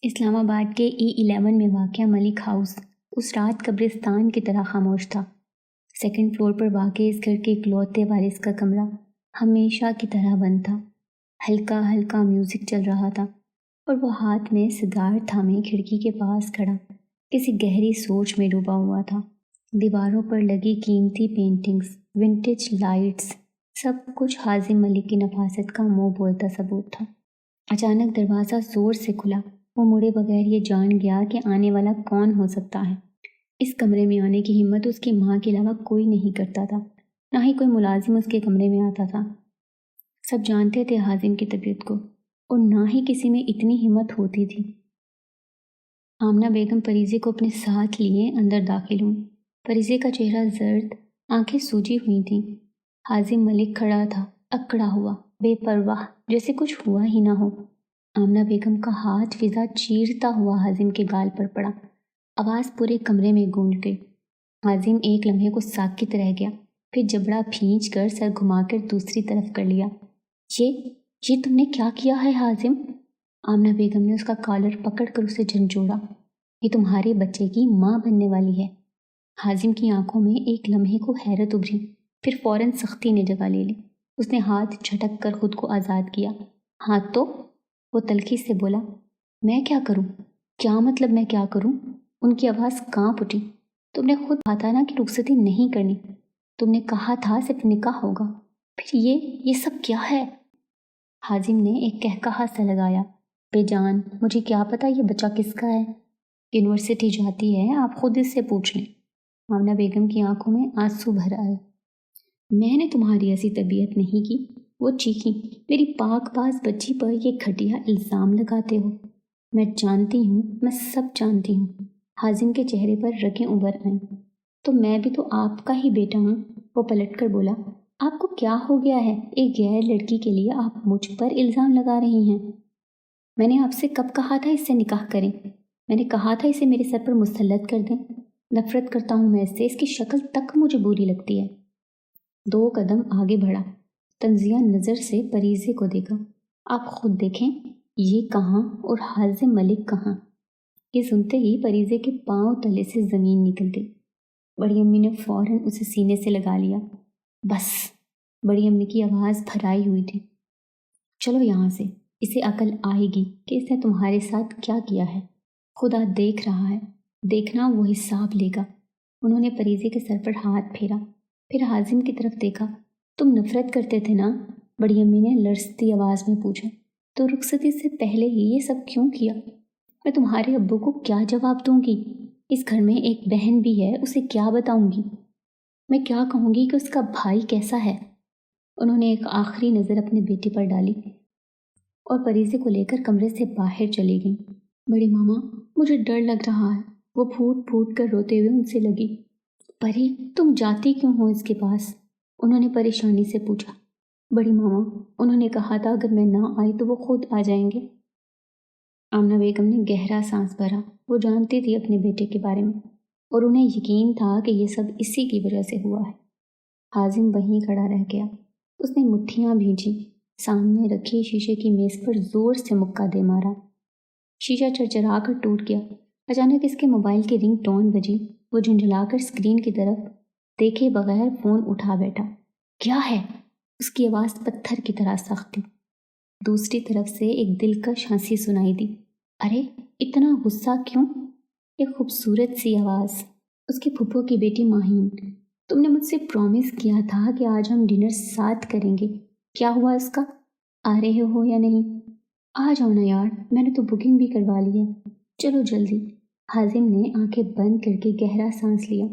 اسلام آباد کے E11 میں واقع ملک ہاؤس اس رات قبرستان کی طرح خاموش تھا۔ سیکنڈ فلور پر واقع اس گھر کے اکلوتے وارث کا کمرہ ہمیشہ کی طرح بند تھا۔ ہلکا ہلکا میوزک چل رہا تھا اور وہ ہاتھ میں سگار تھامے کھڑکی کے پاس کھڑا کسی گہری سوچ میں ڈوبا ہوا تھا۔ دیواروں پر لگی قیمتی پینٹنگز، ونٹیج لائٹس، سب کچھ حازم ملک کی نفاست کا منہ بولتا ثبوت تھا۔ اچانک دروازہ زور سے کھلا۔ وہ مڑے بغیر یہ جان گیا کہ آنے والا کون ہو سکتا ہے۔ اس کمرے میں آنے کی ہمت اس کی ماں کے علاوہ کوئی نہیں کرتا تھا، نہ ہی کوئی ملازم اس کے کمرے میں آتا تھا۔ سب جانتے تھے حازم کی طبیعت کو، اور نہ ہی کسی میں اتنی ہمت ہوتی تھی۔ آمنہ بیگم پریزے کو اپنے ساتھ لیے اندر داخل ہوئی۔ پریزے کا چہرہ زرد، آنکھیں سوجی ہوئی تھیں۔ حازم ملک کھڑا تھا، اکڑا ہوا، بے پرواہ، جیسے کچھ ہوا ہی نہ ہو۔ آمنہ بیگم کا ہاتھ فضا چیرتا ہوا حازم کے گال پر پڑا۔ آواز پورے کمرے میں گونج گئی۔ حازم ایک لمحے کو ساکت رہ گیا، پھر جبڑا بھینچ کر سر گھما کر دوسری طرف کر لیا۔ یہ تم نے کیا کیا ہے حازم؟ آمنہ بیگم نے اس کا کالر پکڑ کر اسے جھنجھوڑا۔ یہ تمہارے بچے کی ماں بننے والی ہے۔ حازم کی آنکھوں میں ایک لمحے کو حیرت ابھری، پھر فوراً سختی نے جگہ لے لی۔ اس نے ہاتھ جھٹک کر خود کو آزاد کیا۔ ہاں تو؟ وہ تلخی سے بولا۔ میں کیا کروں؟ کیا مطلب میں کیا کروں؟ ان کی آواز کانپ اٹھی۔ تم نے خود کہا تھا نا کہ رخصتی نہیں کرنی۔ تم نے کہا تھا صرف نکاح ہوگا۔ پھر یہ سب کیا ہے؟ حازم نے ایک قہقہا سا لگایا۔ بے جان، مجھے کیا پتا یہ بچہ کس کا ہے؟ یونیورسٹی جاتی ہے، آپ خود اس سے پوچھ لیں۔ آمنہ بیگم کی آنکھوں میں آنسو بھر آئے۔ میں نے تمہاری ایسی طبیعت نہیں کی۔ وہ چیخیں، میری پاک باز بچی پر یہ گھٹیا الزام لگاتے ہو۔ میں جانتی ہوں، میں سب جانتی ہوں۔ حازم کے چہرے پر رگیں ابھر آئیں۔ تو میں بھی تو آپ کا ہی بیٹا ہوں۔ وہ پلٹ کر بولا، آپ کو کیا ہو گیا ہے؟ ایک غیر لڑکی کے لیے آپ مجھ پر الزام لگا رہی ہیں۔ میں نے آپ سے کب کہا تھا اس سے نکاح کریں؟ میں نے کہا تھا اسے میرے سر پر مسلط کر دیں؟ نفرت کرتا ہوں میں اس سے، اس کی شکل تک مجھے بری لگتی ہے۔ 2 قدم آگے بڑھا، تنزیہ نظر سے پریزے کو دیکھا۔ آپ خود دیکھیں، یہ کہاں اور حازم ملک کہاں؟ یہ سنتے ہی پریزے کے پاؤں تلے سے زمین نکل گئی۔ بڑی امی نے فوراً اسے سینے سے لگا لیا۔ بس، بڑی امی کی آواز بھرائی ہوئی تھی۔ چلو یہاں سے، اسے عقل آئے گی کہ اس نے تمہارے ساتھ کیا کیا ہے۔ خدا دیکھ رہا ہے، دیکھنا وہ حساب لے گا۔ انہوں نے پریزے کے سر پر ہاتھ پھیرا، پھر حازم کی طرف دیکھا۔ تم نفرت کرتے تھے نا؟ بڑی امی نے لرزتی آواز میں پوچھا۔ تو رخصتی سے پہلے ہی یہ سب کیوں کیا؟ میں تمہارے ابو کو کیا جواب دوں گی؟ اس گھر میں ایک بہن بھی ہے، اسے کیا بتاؤں گی؟ میں کیا کہوں گی کہ اس کا بھائی کیسا ہے؟ انہوں نے ایک آخری نظر اپنے بیٹے پر ڈالی اور پریزے کو لے کر کمرے سے باہر چلی گئیں۔ بڑی ماما، مجھے ڈر لگ رہا ہے، وہ پھوٹ پھوٹ کر روتے ہوئے ان سے لگی۔ پری، تم جاتی کیوں ہو اس کے پاس؟ انہوں نے پریشانی سے پوچھا۔ بڑی ماما، انہوں نے کہا تھا اگر میں نہ آئی تو وہ خود آ جائیں گے۔ آمنہ بیگم نے گہرا سانس بھرا۔ وہ جانتی تھی اپنے بیٹے کے بارے میں، اور انہیں یقین تھا کہ یہ سب اسی کی وجہ سے ہوا ہے۔ حازم وہیں کھڑا رہ گیا۔ اس نے مٹھیاں بھیجی، سامنے رکھی شیشے کی میز پر زور سے مکہ دے مارا۔ شیشہ چرچرا کر ٹوٹ گیا۔ اچانک اس کے موبائل کی رنگ ٹون بجی۔ وہ جھنجھلا کر اسکرین کی طرف دیکھے بغیر فون اٹھا بیٹھا۔ کیا ہے؟ اس کی آواز پتھر کی طرح سخت تھی۔ دوسری طرف سے ایک دلکش ہنسی سنائی دی۔ ارے اتنا غصہ کیوں؟ ایک خوبصورت سی آواز، اس کی پھپھو کی بیٹی ماہین۔ تم نے مجھ سے پرومس کیا تھا کہ آج ہم ڈنر ساتھ کریں گے، کیا ہوا اس کا؟ آ رہے ہو یا نہیں؟ آ جاؤ نا یار، میں نے تو بکنگ بھی کروا لی ہے، چلو جلدی۔ حازم نے آنکھیں بند کر کے گہرا سانس لیا،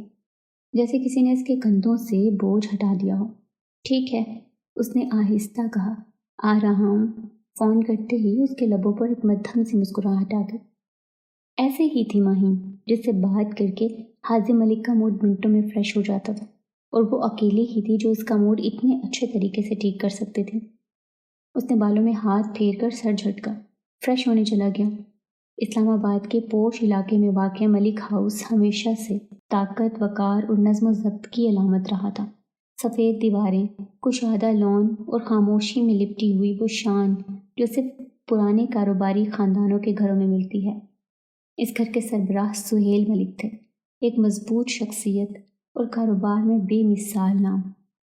جیسے کسی نے اس کے کندھوں سے بوجھ ہٹا دیا ہو۔ ٹھیک ہے، اس نے آہستہ کہا، آ رہا ہوں۔ فون کرتے ہی اس کے لبوں پر ایک مدھم سی مسکراہٹ آ گئی۔ ایسے ہی تھی ماہین، جس سے بات کر کے حازم ملک کا موڈ منٹوں میں فریش ہو جاتا تھا، اور وہ اکیلی ہی تھی جو اس کا موڈ اتنے اچھے طریقے سے ٹھیک کر سکتے تھے۔ اس نے بالوں میں ہاتھ پھیر کر سر جھٹکا، فریش ہونے چلا گیا۔ اسلام آباد کے پوش علاقے میں واقع ملک ہاؤس ہمیشہ سے طاقت، وقار اور نظم و ضبط کی علامت رہا تھا۔ سفید دیواریں، کشادہ لان اور خاموشی میں لپٹی ہوئی وہ شان جو صرف پرانے کاروباری خاندانوں کے گھروں میں ملتی ہے۔ اس گھر کے سربراہ سہیل ملک تھے، ایک مضبوط شخصیت اور کاروبار میں بے مثال نام۔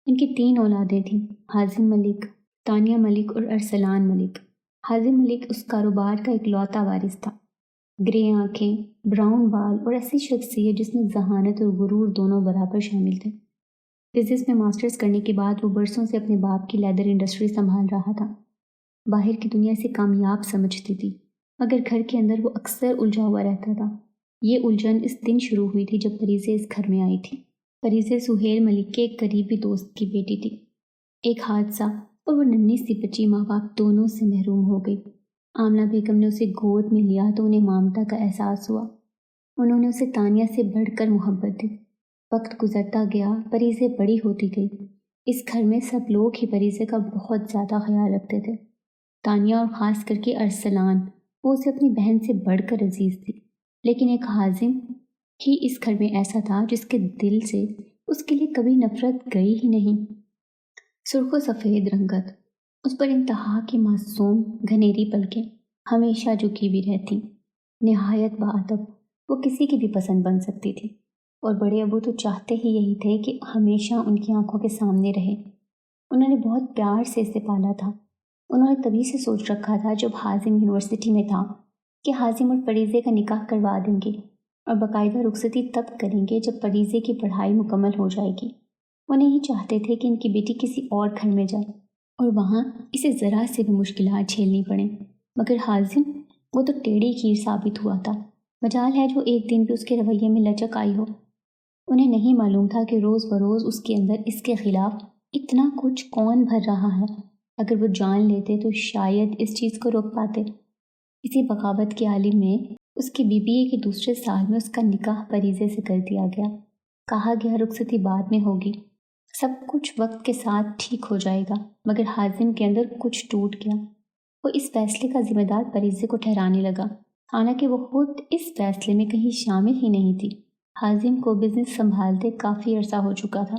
ان کی 3 اولادیں تھیں، حازم ملک، تانیہ ملک اور ارسلان ملک۔ حازم ملک اس کاروبار کا اکلوتا وارث تھا۔ گرے آنکھیں، براؤن بال اور ایسی شخصیت جس میں ذہانت اور غرور دونوں برابر شامل تھے۔ بزنس میں ماسٹرز کرنے کے بعد وہ برسوں سے اپنے باپ کی لیدر انڈسٹری سنبھال رہا تھا۔ باہر کی دنیا سے کامیاب سمجھتی تھی، مگر گھر کے اندر وہ اکثر الجھا ہوا رہتا تھا۔ یہ الجھن اس دن شروع ہوئی تھی جب پریزے اس گھر میں آئی تھی۔ پریزے سہیل ملک کے ایک قریبی دوست کی بیٹی تھی۔ ایک حادثہ اور وہ ننھی سی بچی ماں باپ دونوں سے محروم ہو گئی۔ آمنہ بیگم نے اسے گود میں لیا تو انہیں ممتا کا احساس ہوا۔ انہوں نے اسے تانیہ سے بڑھ کر محبت دی۔ وقت گزرتا گیا، پریزے بڑی ہوتی گئی۔ اس گھر میں سب لوگ ہی پریزے کا بہت زیادہ خیال رکھتے تھے۔ تانیہ اور خاص کر کے ارسلان، وہ اسے اپنی بہن سے بڑھ کر عزیز تھی۔ لیکن ایک حازم ہی اس گھر میں ایسا تھا جس کے دل سے اس کے لیے کبھی نفرت گئی ہی نہیں۔ سرخ و سفید رنگت، اس پر انتہا کی معصوم گھنیری پلکیں ہمیشہ جھکی ہوئی رہتی، نہایت باادب، وہ کسی کی بھی پسند بن سکتی تھی، اور بڑے ابو تو چاہتے ہی یہی تھے کہ ہمیشہ ان کی آنکھوں کے سامنے رہے۔ انہوں نے بہت پیار سے اسے پالا تھا۔ انہوں نے تبھی سے سوچ رکھا تھا جب حازم یونیورسٹی میں تھا کہ حازم اور پریزے کا نکاح کروا دیں گے، اور باقاعدہ رخصتی تب کریں گے جب پریزے کی پڑھائی مکمل ہو جائے گی۔ وہ نہیں چاہتے تھے کہ ان کی بیٹی کسی اور گھر میں جائے اور وہاں اسے ذرا سے بھی مشکلات جھیلنی پڑیں، مگر حازم، وہ تو ٹیڑھی کھیر ثابت ہوا تھا۔ مجال ہے جو ایک دن بھی اس کے رویے میں لچک آئی ہو۔ انہیں نہیں معلوم تھا کہ روز بروز اس کے اندر اس کے خلاف اتنا کچھ کون بھر رہا ہے۔ اگر وہ جان لیتے تو شاید اس چیز کو روک پاتے۔ اسی بغاوت کے عالم میں اس کی BBA کے دوسرے سال میں اس کا نکاح پریزے سے کر دیا گیا۔ کہا گیا رخصتی بعد میں ہوگی، سب کچھ وقت کے ساتھ ٹھیک ہو جائے گا، مگر حازم کے اندر کچھ ٹوٹ گیا۔ وہ اس فیصلے کا ذمہ دار پریزے کو ٹھہرانے لگا، حالانکہ وہ خود اس فیصلے میں کہیں شامل ہی نہیں تھی۔ حازم کو بزنس سنبھالتے کافی عرصہ ہو چکا تھا،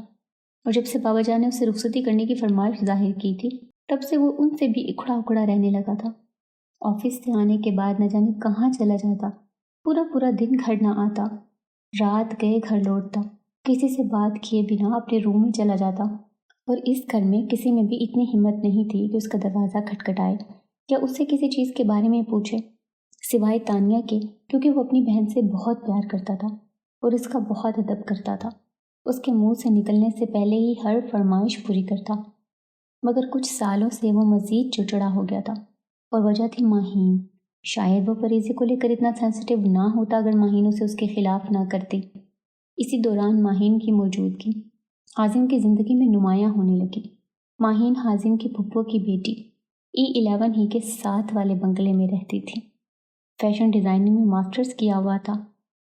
اور جب سے بابا جان نے اسے رخصتی کرنے کی فرمائش ظاہر کی تھی، تب سے وہ ان سے بھی اکھڑا اکھڑا رہنے لگا تھا۔ آفس سے آنے کے بعد نہ جانے کہاں چلا جاتا، پورا پورا دن گھر نہ آتا، رات گئے گھر لوٹتا، کسی سے بات کیے بنا اپنے روم میں چلا جاتا، اور اس گھر میں کسی میں بھی اتنی ہمت نہیں تھی کہ اس کا دروازہ کھٹکھٹائے یا اس سے کسی چیز کے بارے میں پوچھے، سوائے تانیہ کے، کیونکہ وہ اپنی بہن سے بہت پیار کرتا تھا اور اس کا بہت ادب کرتا تھا۔ اس کے منہ سے نکلنے سے پہلے ہی ہر فرمائش پوری کرتا، مگر کچھ سالوں سے وہ مزید چڑچڑا ہو گیا تھا، اور وجہ تھی ماہین۔ شاید وہ پریزے کو لے کر اتنا سینسٹیو نہ ہوتا اگر ماہین اسے اس کے خلاف نہ کرتی۔ اسی دوران ماہین کی موجودگی حازم کی زندگی میں نمایاں ہونے لگی۔ ماہین حازم کی پھپھو کی بیٹی E11 ہی کے ساتھ والے بنگلے میں رہتی تھی۔ فیشن ڈیزائننگ میں ماسٹرز کیا ہوا تھا،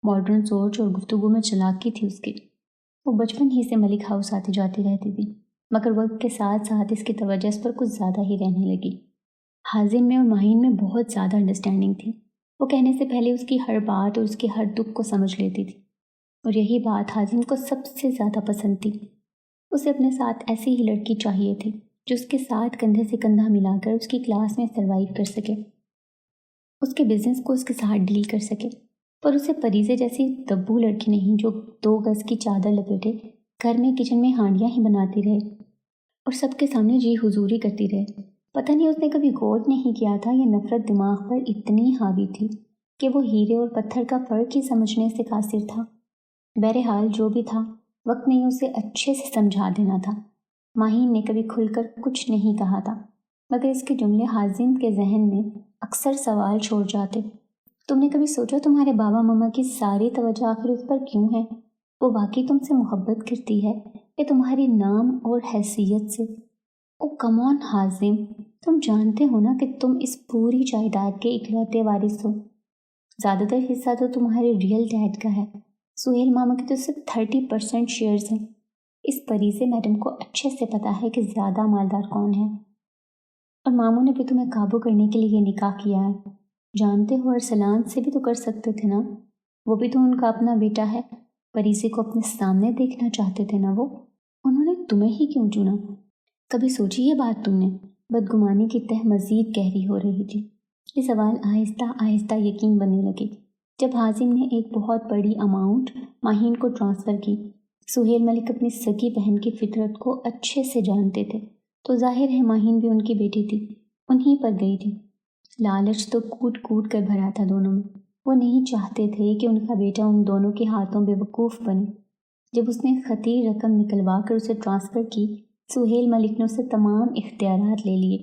ماڈرن سوچ اور گفتگو میں چلاکی تھی اس کی۔ وہ بچپن ہی سے ملک ہاؤس آتی جاتی رہتی تھی، مگر وقت کے ساتھ ساتھ اس کی توجہ اس پر کچھ زیادہ ہی رہنے لگی۔ حازم میں اور ماہین میں بہت زیادہ انڈرسٹینڈنگ تھی۔ وہ کہنے سے پہلے اس کی ہر بات اور اس کے ہر دکھ کو سمجھ لیتی تھی، اور یہی بات حازم کو سب سے زیادہ پسند تھی۔ اسے اپنے ساتھ ایسی ہی لڑکی چاہیے تھی جو اس کے ساتھ کندھے سے کندھا ملا کر اس کی کلاس میں سروائیو کر سکے، اس کے بزنس کو اس کے ساتھ ڈیل کر سکے، پر اسے پریزے جیسی دبو لڑکی نہیں جو 2 گز کی چادر لپیٹے گھر میں کچن میں ہانڈیاں ہی بناتی رہے اور سب کے سامنے جی حضوری کرتی رہے۔ پتہ نہیں اس نے کبھی غور نہیں کیا تھا، یہ نفرت دماغ پر اتنی حاوی تھی کہ وہ ہیرے اور پتھر کا فرق ہی سمجھنے سے قاصر تھا۔ بہرحال جو بھی تھا، وقت نے اسے اچھے سے سمجھا دینا تھا۔ ماہین نے کبھی کھل کر کچھ نہیں کہا تھا، مگر اس کے جملے حازم کے ذہن میں اکثر سوال چھوڑ جاتے۔ تم نے کبھی سوچا تمہارے بابا ماما کی ساری توجہ آخر اس پر کیوں ہے؟ وہ واقعی تم سے محبت کرتی ہے یا تمہاری نام اور حیثیت سے؟ او کم آن حازم، تم جانتے ہو نا کہ تم اس پوری جائیداد کے اکلوتے وارث ہو۔ زیادہ تر حصہ تو تمہارے ریئل ڈیڈ کا ہے، سہیل ماما کے تو صرف 30% شیئرز ہیں۔ اس پریزے میڈم کو اچھے سے پتا ہے کہ زیادہ مالدار کون ہے، اور ماموں نے بھی تمہیں قابو کرنے کے لیے یہ نکاح کیا ہے۔ جانتے ہو ارسلان سے بھی تو کر سکتے تھے نا، وہ بھی تو ان کا اپنا بیٹا ہے۔ پریزے کو اپنے سامنے دیکھنا چاہتے تھے نا وہ، انہوں نے تمہیں ہی کیوں چنا؟ کبھی سوچی یہ بات تم نے؟ بدگمانی کی تہ مزید گہری ہو رہی تھی۔ یہ سوال آہستہ آہستہ یقین بننے لگے جب حازم نے ایک بہت بڑی اماؤنٹ ماہین کو ٹرانسفر کی۔ سہیل ملک اپنی سگی بہن کی فطرت کو اچھے سے جانتے تھے، تو ظاہر ہے ماہین بھی ان کی بیٹی تھی، انہیں پر گئی تھی۔ لالچ تو کوٹ کوٹ کر بھرا تھا دونوں میں۔ وہ نہیں چاہتے تھے کہ ان کا بیٹا ان دونوں کے ہاتھوں بے وقوف بنے۔ جب اس نے خطیر رقم نکلوا کر اسے ٹرانسفر کی، سہیل ملک نے اسے تمام اختیارات لے لیے۔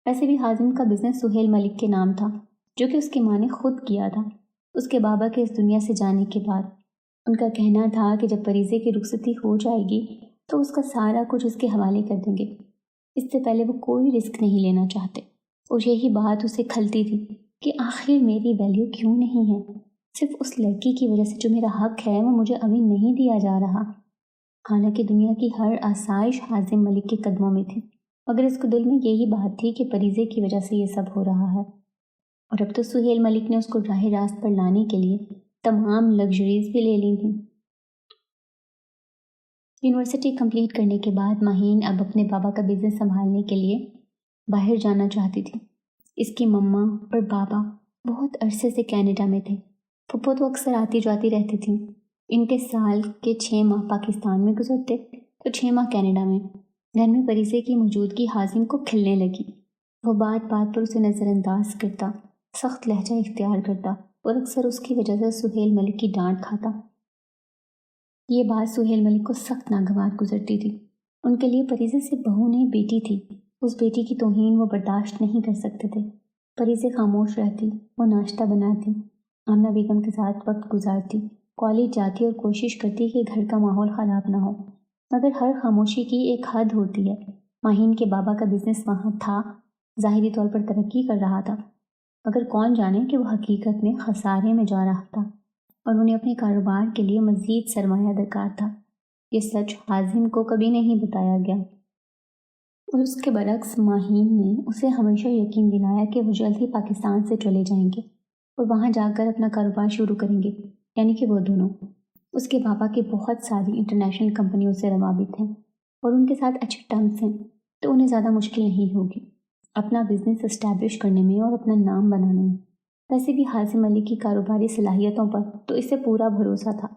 ویسے بھی حازم کا بزنس سہیل ملک کے نام تھا، جو کہ اس کی ماں نے خود کیا تھا اس کے بابا کے اس دنیا سے جانے کے بعد۔ ان کا کہنا تھا کہ جب فریضے کی رخصتی ہو جائے گی تو اس کا سارا کچھ اس کے حوالے کر دیں گے۔ اس سے پہلے وہ کوئی رسک نہیں لینا چاہتے، اور یہی بات اسے کھلتی تھی کہ آخر میری ویلیو کیوں نہیں ہے؟ صرف اس لڑکی کی وجہ سے جو میرا حق ہے وہ مجھے ابھی نہیں دیا جا رہا۔ حالانکہ دنیا کی ہر آسائش حازم ملک کے قدموں میں تھی، مگر اس کو دل میں یہی بات تھی کہ فریضے کی وجہ سے یہ سب ہو رہا ہے۔ اور اب تو سہیل ملک نے اس کو راہ راست پر لانے کے لیے تمام لگژریز بھی لے لی تھیں۔ یونیورسٹی کمپلیٹ کرنے کے بعد ماہین اب اپنے بابا کا بزنس سنبھالنے کے لیے باہر جانا چاہتی تھی۔ اس کی مما اور بابا بہت عرصے سے کینیڈا میں تھے۔ پھپھو تو اکثر آتی جاتی رہتی تھیں۔ ان کے سال کے 6 ماہ پاکستان میں گزرتے تو 6 ماہ کینیڈا میں۔ گھر میں فریضے کی موجودگی حازم کو کھلنے لگی۔ وہ بات بات پر اسے نظر انداز کرتا، سخت لہجہ اختیار کرتا اور اکثر اس کی وجہ سے سہیل ملک کی ڈانٹ کھاتا۔ یہ بات سہیل ملک کو سخت ناگوار گزرتی تھی۔ ان کے لیے فریضے سے بہو نہیں بیٹی تھی۔ اس بیٹی کی توہین وہ برداشت نہیں کر سکتے تھے۔ فریضے خاموش رہتی، وہ ناشتہ بناتی، آمنہ بیگم کے ساتھ وقت گزارتی، کالج جاتی اور کوشش کرتی کہ گھر کا ماحول خراب نہ ہو۔ مگر ہر خاموشی کی ایک حد ہوتی ہے۔ ماہین کے بابا کا بزنس وہاں تھا، ظاہری طور پر ترقی کر رہا تھا، مگر کون جانے کہ وہ حقیقت میں خسارے میں جا رہا تھا اور انہیں اپنے کاروبار کے لیے مزید سرمایہ درکار تھا۔ یہ سچ حازم کو کبھی نہیں بتایا گیا، اور اس کے برعکس ماہین نے اسے ہمیشہ یقین دلایا کہ وہ جلد ہی پاکستان سے چلے جائیں گے اور وہاں جا کر اپنا کاروبار شروع کریں گے، یعنی کہ وہ دونوں۔ اس کے بابا کی بہت ساری انٹرنیشنل کمپنیوں سے روابط ہیں اور ان کے ساتھ اچھے ٹرمز ہیں، تو انہیں زیادہ مشکل نہیں ہوگی اپنا بزنس اسٹیبلش کرنے میں اور اپنا نام بنانے میں۔ ویسے بھی حازم علی کی کاروباری صلاحیتوں پر تو اسے پورا بھروسہ تھا۔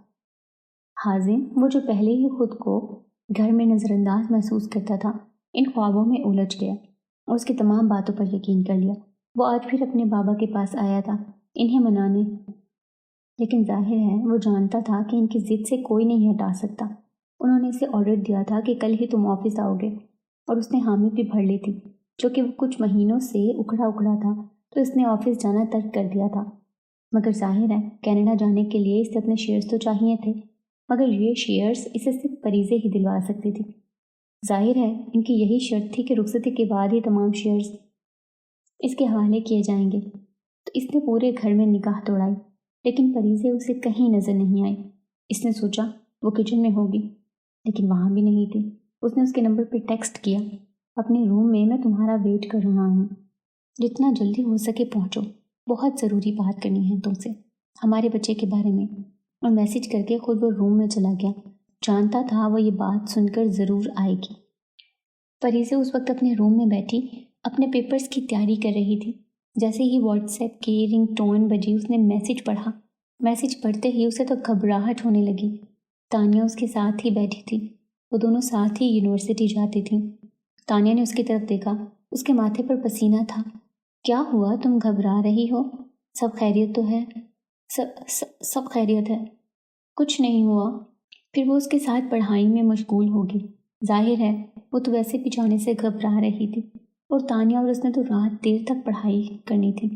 حازم، وہ جو پہلے ہی خود کو گھر میں نظر انداز محسوس کرتا تھا، ان خوابوں میں الجھ گیا اور اس کی تمام باتوں پر یقین کر لیا۔ وہ آج پھر اپنے بابا کے پاس آیا تھا انہیں منانے، لیکن ظاہر ہے وہ جانتا تھا کہ ان کی ضد سے کوئی نہیں ہٹا سکتا۔ انہوں نے اسے آرڈر دیا تھا کہ کل ہی تم آفس آؤ گے، اور اس نے حامی بھی بھر لی تھی، جو کہ وہ کچھ مہینوں سے اکھڑا تھا، تو اس نے آفس جانا ترک کر دیا تھا۔ مگر ظاہر ہے کینیڈا جانے کے لیے اسے اپنے شیئرز تو چاہیے تھے، مگر یہ شیئرز اسے صرف فریضے ہی دلوا سکتی تھی۔ ظاہر ہے ان کی یہی شرط تھی کہ رخصتی کے بعد ہی تمام شیئرز اس کے حوالے کیے جائیں گے۔ تو اس نے پورے گھر میں نگاہ دوڑائی، لیکن فریضے اسے کہیں نظر نہیں آئی۔ اس نے سوچا وہ کچن میں ہوگی، لیکن وہاں بھی نہیں تھی۔ اس نے اس کے نمبر پہ ٹیکسٹ کیا، اپنے روم میں تمہارا ویٹ کر رہا ہوں، جتنا جلدی ہو سکے پہنچو، بہت ضروری بات کرنی ہے تم سے، ہمارے بچے کے بارے میں۔ اور میسج کر کے خود وہ روم میں چلا گیا، جانتا تھا وہ یہ بات سن کر ضرور آئے گی۔ فریضے اس وقت اپنے روم میں بیٹھی اپنے پیپرز کی تیاری کر رہی تھی۔ جیسے ہی واٹس ایپ کی رنگ ٹون بجی اس نے میسج پڑھا۔ میسج پڑھتے ہی اسے تو گھبراہٹ ہونے لگی۔ تانیہ اس کے ساتھ ہی بیٹھی تھی، وہ دونوں ساتھ ہی یونیورسٹی جاتی تھیں۔ تانیہ نے اس کی طرف دیکھا، اس کے ماتھے پر پسینہ تھا۔ کیا ہوا، تم گھبرا رہی ہو؟ سب خیریت تو ہے؟ سب خیریت ہے، کچھ نہیں ہوا۔ پھر وہ اس کے ساتھ پڑھائی میں مشغول ہوگی۔ ظاہر ہے وہ تو ویسے بھی جانے سے گھبرا رہی تھی، اور تانیہ اور اس نے تو رات دیر تک پڑھائی کرنی تھی،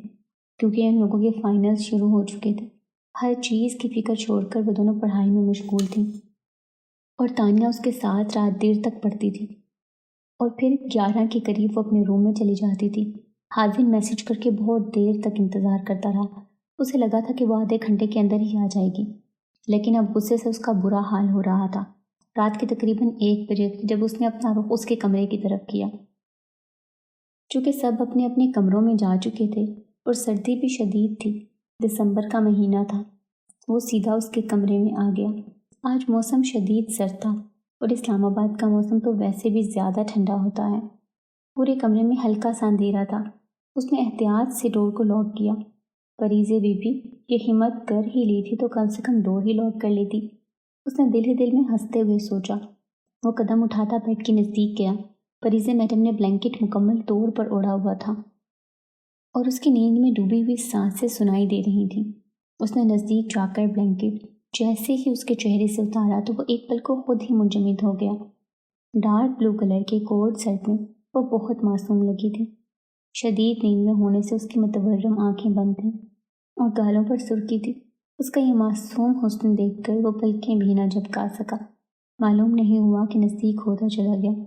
کیونکہ ان لوگوں کے فائنل شروع ہو چکے تھے۔ ہر چیز کی فکر چھوڑ کر وہ دونوں پڑھائی میں مشغول تھیں، اور تانیہ اس کے ساتھ رات دیر تک پڑھتی تھی، اور پھر 11 کے قریب وہ اپنے روم میں چلی جاتی تھی۔ حازم میسج کر کے بہت دیر تک انتظار کرتا رہا۔ اسے لگا تھا کہ وہ آدھے گھنٹے کے اندر ہی آ جائے گی، لیکن اب غصے سے اس کا برا حال ہو رہا تھا۔ رات کے تقریباً 1 بجے جب اس نے اپنا رخ اس کے کمرے کی طرف کیا، چونکہ سب اپنے اپنے کمروں میں جا چکے تھے اور سردی بھی شدید تھی، دسمبر کا مہینہ تھا، وہ سیدھا اس کے کمرے میں آ گیا۔ آج موسم شدید سرد تھا، اور اسلام آباد کا موسم تو ویسے بھی زیادہ ٹھنڈا ہوتا ہے۔ پورے کمرے میں ہلکا سا اندھیرا تھا، اس نے احتیاط سے ڈور کو لاک کیا۔ پریزے بی بی یہ ہمت کر ہی لی تھی تو کم سے کم ڈور ہی لاک کر لیتی، اس نے دل ہی دل میں ہنستے ہوئے سوچا۔ وہ قدم اٹھاتا بیڈ کے نزدیک گیا۔ پریزے میڈم نے بلینکٹ مکمل طور پر اوڑھا ہوا تھا اور اس کی نیند میں ڈوبی ہوئی سانسیں سنائی دے رہی تھیں۔ اس نے نزدیک جا کر بلینکٹ جیسے ہی اس کے چہرے سے اتارا تو وہ ایک پل کو خود ہی منجمد ہو گیا۔ ڈارک بلو کلر کے کوٹ سیٹ میں وہ بہت معصوم لگی تھی۔ شدید نیند میں ہونے سے اس کی متورم آنکھیں بند تھیں اور گالوں پر سرخی تھی۔ اس کا یہ معصوم حسن دیکھ کر وہ پلکیں بھی نہ جھپکا سکا۔ معلوم نہیں ہوا کہ نزدیک ہوتا چلا گیا۔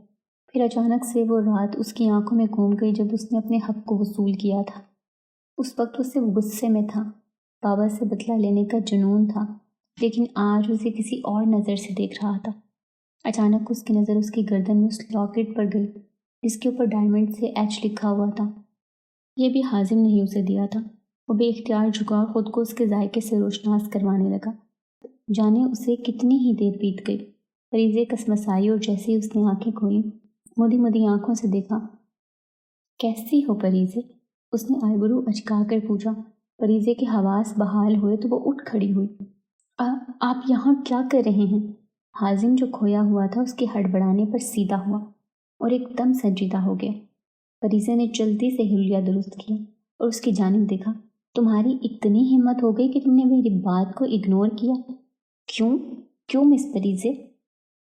پھر اچانک سے وہ رات اس کی آنکھوں میں گھوم گئی جب اس نے اپنے حق کو وصول کیا تھا۔ اس وقت اسے غصے میں تھا، بابا سے بدلہ لینے کا جنون تھا، لیکن آج اسے کسی اور نظر سے دیکھ رہا تھا۔ اچانک اس کی نظر اس کی گردن میں اس لاکٹ پر گئی جس کے اوپر ڈائمنڈ سے ایچ لکھا ہوا تھا۔ یہ بھی حازم نے اسے دیا تھا۔ وہ بے اختیار جھکا اور خود کو اس کے ذائقے سے روشناس کروانے لگا۔ جانے اسے کتنی ہی دیر بیت گئی۔ فریزے کسمسائی اور جیسے ہی اس نے آنکھیں کھولیں مودی مودی آنکھوں سے دیکھا۔ کیسی ہو پریزے؟ اس نے آئیبرو اچکا کر پوچھا۔ پریزے کے حواس بحال ہوئے تو وہ اٹھ کھڑی ہوئی۔ آپ یہاں کیا کر رہے ہیں؟ حازم جو کھویا ہوا تھا اس کے ہڑبڑانے پر سیدھا ہوا اور ایک دم سنجیدہ ہو گیا۔ پریزے نے جلدی سے حلیہ درست کیا اور اس کی جانب دیکھا۔ تمہاری اتنی ہمت ہو گئی کہ تم نے میری بات کو اگنور کیا؟ کیوں مس پریزے؟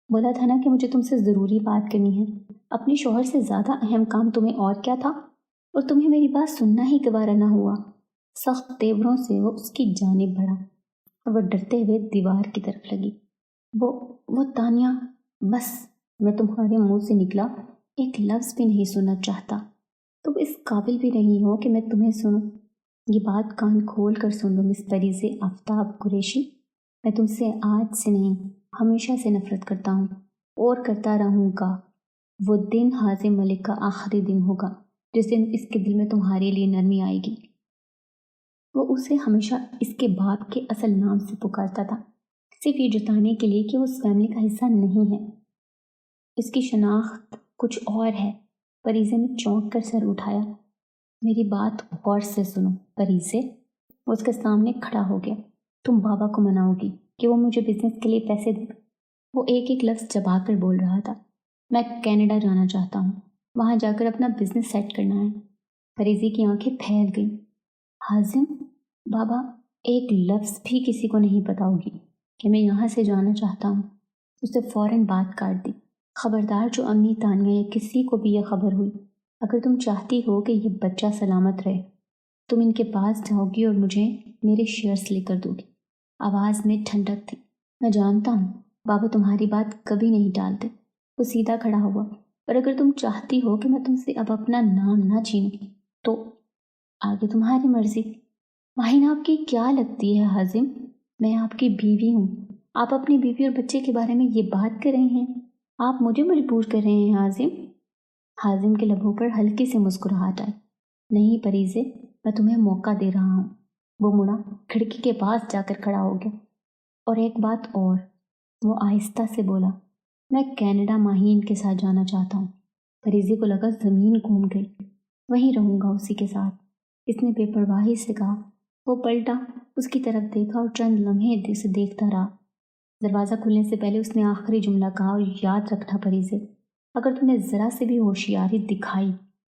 بولا تھا نا کہ مجھے تم سے ضروری بات کرنی ہے۔ اپنے شوہر سے زیادہ اہم کام تمہیں اور کیا تھا؟ اور تمہیں میری بات سننا ہی گوارا نہ ہوا۔ سخت تیوروں سے وہ اس کی جانب بڑھا اور وہ ڈرتے ہوئے دیوار کی طرف لگی۔ وہ تانیہ، بس میں تمہارے منہ سے نکلا ایک لفظ بھی نہیں سننا چاہتا۔ تم اس قابل بھی نہیں ہو کہ میں تمہیں سنوں۔ یہ بات کان کھول کر سن لو مس پریزے آفتاب قریشی، میں تم سے آج سے نہیں ہمیشہ سے نفرت کرتا ہوں اور کرتا رہوں گا۔ وہ دن حازم ملک کا آخری دن ہوگا جس دن اس کے دل میں تمہارے لیے نرمی آئے گی۔ وہ اسے ہمیشہ اس کے باپ کے اصل نام سے پکارتا تھا، صرف یہ جتانے کے لیے کہ وہ اس فیملی کا حصہ نہیں ہے۔ اس کی شناخت کچھ اور ہے۔ پریزے نے چونک کر سر اٹھایا۔ میری بات غور سے سنو پریزے، وہ اس کے سامنے کھڑا ہو گیا۔ تم بابا کو مناؤ گی کہ وہ مجھے بزنس کے لیے پیسے دے؟ وہ ایک ایک لفظ چبا کر بول رہا تھا۔ میں کینیڈا جانا چاہتا ہوں، وہاں جا کر اپنا بزنس سیٹ کرنا ہے۔ پریزے کی آنکھیں پھیل گئیں۔ حازم، بابا ایک لفظ بھی کسی کو نہیں پتا ہوگی کہ میں یہاں سے جانا چاہتا ہوں۔ اس نے فوراً بات کاٹ دی۔ خبردار جو امی تانیہ یا کسی کو بھی یہ خبر ہوئی، اگر تم چاہتی ہو کہ یہ بچہ سلامت رہے، تم ان کے پاس جاؤ گی اور مجھے میرے شیئرز لے کر دو گی۔ آواز میں ٹھنڈک تھی۔ میں جانتا ہوں بابا تمہاری بات کبھی نہیں ٹالتے۔ وہ سیدھا کھڑا ہوا۔ اور اگر تم چاہتی ہو کہ میں تم سے اب اپنا نام نہ چھینوں تو آگے تمہاری مرضی۔ ماہین آپ کی کیا لگتی ہے حازم؟ میں آپ کی بیوی ہوں۔ آپ اپنی بیوی اور بچے کے بارے میں یہ بات کر رہے ہیں؟ آپ مجھے مجبور کر رہے ہیں حازم؟ حازم کے لبوں پر ہلکی سی مسکراہٹ آئی۔ نہیں پریزے، میں تمہیں موقع دے رہا ہوں۔ وہ مڑا، کھڑکی کے پاس جا کر کھڑا ہو گیا۔ اور ایک بات اور، وہ آہستہ سے بولا، میں کینیڈا ماہین کے ساتھ جانا چاہتا ہوں۔ پریزے کو لگا زمین گھوم گئی۔ وہیں رہوں گا اسی کے ساتھ، اس نے بے پرواہی سے کہا۔ وہ پلٹا، اس کی طرف دیکھا اور چند لمحے سے دیکھتا رہا۔ دروازہ کھلنے سے پہلے اس نے آخری جملہ کہا، اور یاد رکھنا پریزے، اگر تم نے ذرا سے بھی ہوشیاری دکھائی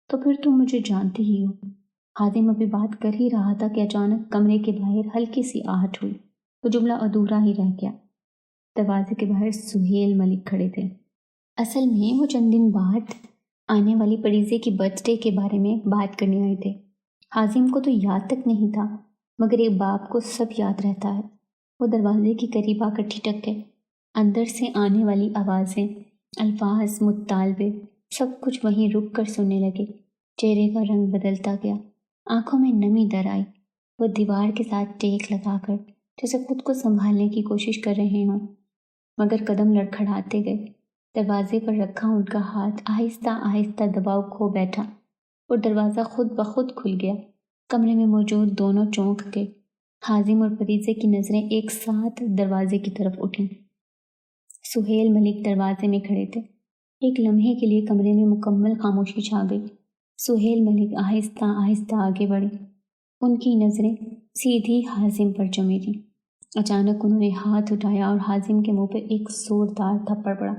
تو پھر تم مجھے جانتی ہی ہو۔ حازم ابھی بات کر ہی رہا تھا کہ اچانک کمرے کے باہر ہلکی سی آہٹ ہوئی۔ وہ جملہ ادھورا ہی رہ گیا۔ دروازے کے باہر سہیل ملک کھڑے تھے۔ اصل میں وہ چند دن بعد آنے والی پریزے کی برتھ ڈے کے بارے میں بات کرنے آئے تھے۔ حازم کو تو یاد تک نہیں تھا، مگر ایک باپ کو سب یاد رہتا ہے۔ وہ دروازے کے قریب آ کر ٹھٹک گئے۔ اندر سے آنے والی آوازیں، الفاظ، مطالبے، سب کچھ وہیں رک کر سننے لگے۔ چہرے کا رنگ بدلتا گیا، آنکھوں میں نمی در آئی۔ وہ دیوار کے ساتھ ٹیک لگا کر جیسے خود کو سنبھالنے کی کوشش کر رہے ہوں، مگر قدم لڑکھڑاتے گئے۔ دروازے پر رکھا ان کا ہاتھ آہستہ آہستہ دباؤ کھو بیٹھا اور دروازہ خود بخود کھل گیا۔ کمرے میں موجود دونوں چونک گئے۔ حازم اور پریزے کی نظریں ایک ساتھ دروازے کی طرف اٹھیں۔ سہیل ملک دروازے میں کھڑے تھے۔ ایک لمحے کے لیے کمرے میں مکمل خاموشی چھا گئی۔ سہیل ملک آہستہ آہستہ آگے بڑھے، ان کی نظریں سیدھی حازم پر جمی تھیں۔ اچانک انہوں نے ہاتھ اٹھایا اور حازم کے منہ پر ایک زوردار تھپڑ پڑا۔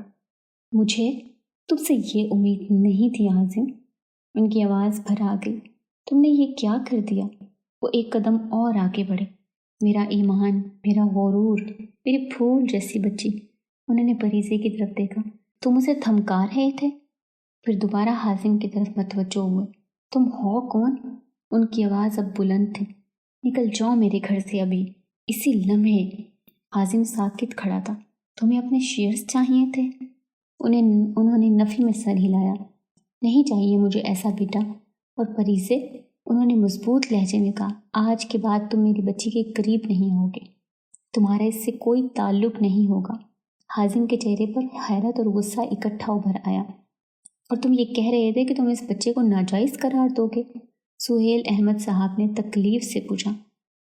مجھے تم سے یہ امید نہیں تھی حازم، ان کی آواز بھر آ گئی۔ تم نے یہ کیا کر دیا؟ وہ ایک قدم اور آگے بڑھے۔ میرا ایمان، میرا غرور، میری پھول جیسی بچی، انہوں نے پریزے کی طرف دیکھا۔ تم اسے دھمکا رہے تھے؟ پھر دوبارہ حازم کی طرف متوجہ ہوئے۔ تم ہو کون؟ ان کی آواز اب بلند تھی۔ نکل جاؤ میرے گھر سے ابھی، اسی لمحے۔ حازم ساکت کھڑا تھا۔ تمہیں اپنے شیئرز چاہیے تھے؟ انہوں نے نفی میں سر ہلایا۔ نہیں چاہیے مجھے ایسا بیٹا۔ اور پریزے، انہوں نے مضبوط لہجے میں کہا، آج کے بعد تم میری بچی کے قریب نہیں ہوگے، تمہارا اس سے کوئی تعلق نہیں ہوگا۔ حازم کے چہرے پر حیرت اور غصہ اکٹھا ابھر آیا۔ اور تم یہ کہہ رہے تھے کہ تم اس بچے کو ناجائز قرار دو گے؟ سہیل احمد صاحب نے تکلیف سے پوچھا۔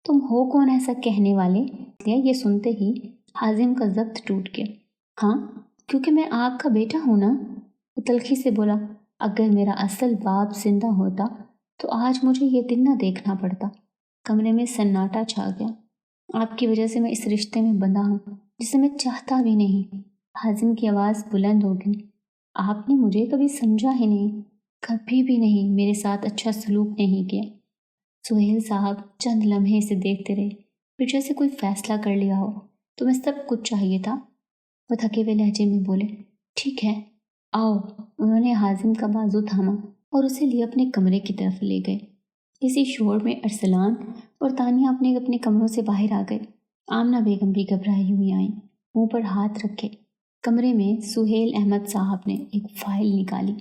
تم ہو کون ایسا کہنے والے؟ یہ سنتے ہی حازم کا ضبط ٹوٹ گیا۔ ہاں، کیونکہ میں آپ کا بیٹا ہوں نا، وہ تلخی سے بولا۔ اگر میرا اصل باپ زندہ ہوتا تو آج مجھے یہ دن نہ دیکھنا پڑتا۔ کمرے میں سناٹا چھا گیا۔ آپ کی وجہ سے میں اس رشتے میں بندھا ہوں جسے میں چاہتا بھی نہیں۔ حازم کی آواز بلند ہو گئی۔ آپ نے مجھے کبھی سمجھا ہی نہیں، کبھی بھی نہیں، میرے ساتھ اچھا سلوک نہیں کیا۔ سہیل صاحب چند لمحے سے دیکھتے رہے، پھر جیسے کوئی فیصلہ کر لیا ہو۔ تمہیں سب کچھ چاہیے تھا، وہ تھکے ہوئے لہجے میں بولے۔ ٹھیک ہے، آؤ۔ انہوں نے حازم کا بازو تھاما اور اسے لیے اپنے کمرے کی طرف لے گئے۔ اسی شور میں ارسلان اور تانیہ اپنے اپنے کمروں سے باہر آ گئے۔ آمنہ بیگم بھی گھبرائی ہوئی آئیں، منہ پر ہاتھ رکھے۔ کمرے میں سہیل احمد صاحب نے ایک فائل نکالی،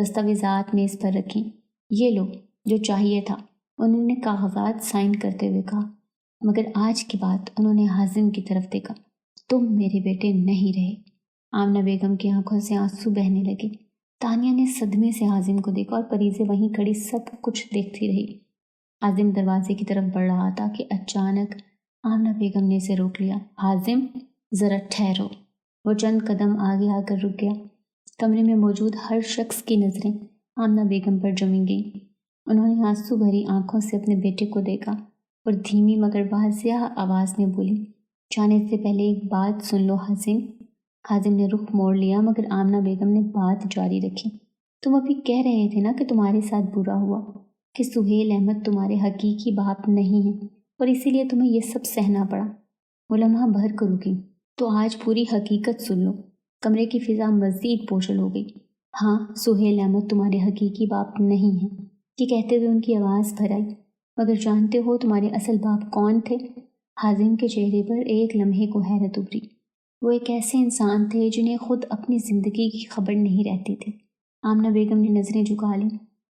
دستاویزات میز پر رکھیں۔ یہ لو، جو چاہیے تھا، انہوں نے کاغذات سائن کرتے ہوئے کہا۔ مگر آج کے بعد انہوں نے حازم کی طرف دیکھا۔ تم میرے بیٹے نہیں رہے۔ آمنہ بیگم کی آنکھوں سے آنسو بہنے لگے۔ تانیہ نے صدمے سے حازم کو دیکھا اور پریزے وہیں کھڑی سب کچھ دیکھتی رہی۔ حازم دروازے کی طرف بڑھ رہا تھا کہ اچانک آمنہ بیگم نے اسے روک لیا۔ حازم، ذرا ٹھہرو۔ وہ چند قدم آگے آ کر رک گیا۔ کمرے میں موجود ہر شخص کی نظریں آمنہ بیگم پر جمی گئیں۔ انہوں نے آنسو بھری آنکھوں سے اپنے بیٹے کو دیکھا اور دھیمی مگر واضح آواز میں بولی، جانے سے پہلے ایک بات سن لو حازم۔ حازم نے رخ موڑ لیا مگر آمنہ بیگم نے بات جاری رکھی۔ تم ابھی کہہ رہے تھے نا کہ تمہارے ساتھ برا ہوا، کہ سہیل احمد تمہارے حقیقی باپ نہیں ہیں اور اسی لیے تمہیں یہ سب سہنا پڑا۔ وہ لمحہ بھر کر رکی۔ تو آج پوری حقیقت سن لو۔ کمرے کی فضا مزید بوشل ہو گئی۔ ہاں، سہیل احمد تمہارے حقیقی باپ نہیں ہیں، یہ کہتے ہوئے ان کی آواز بھر آئی۔ مگر جانتے ہو تمہارے اصل باپ کون تھے؟ حازم کے چہرے پر ایک لمحے کو حیرت ابھری۔ وہ ایک ایسے انسان تھے جنہیں خود اپنی زندگی کی خبر نہیں رہتی تھی۔ آمنہ بیگم نے نظریں جھکا لیں۔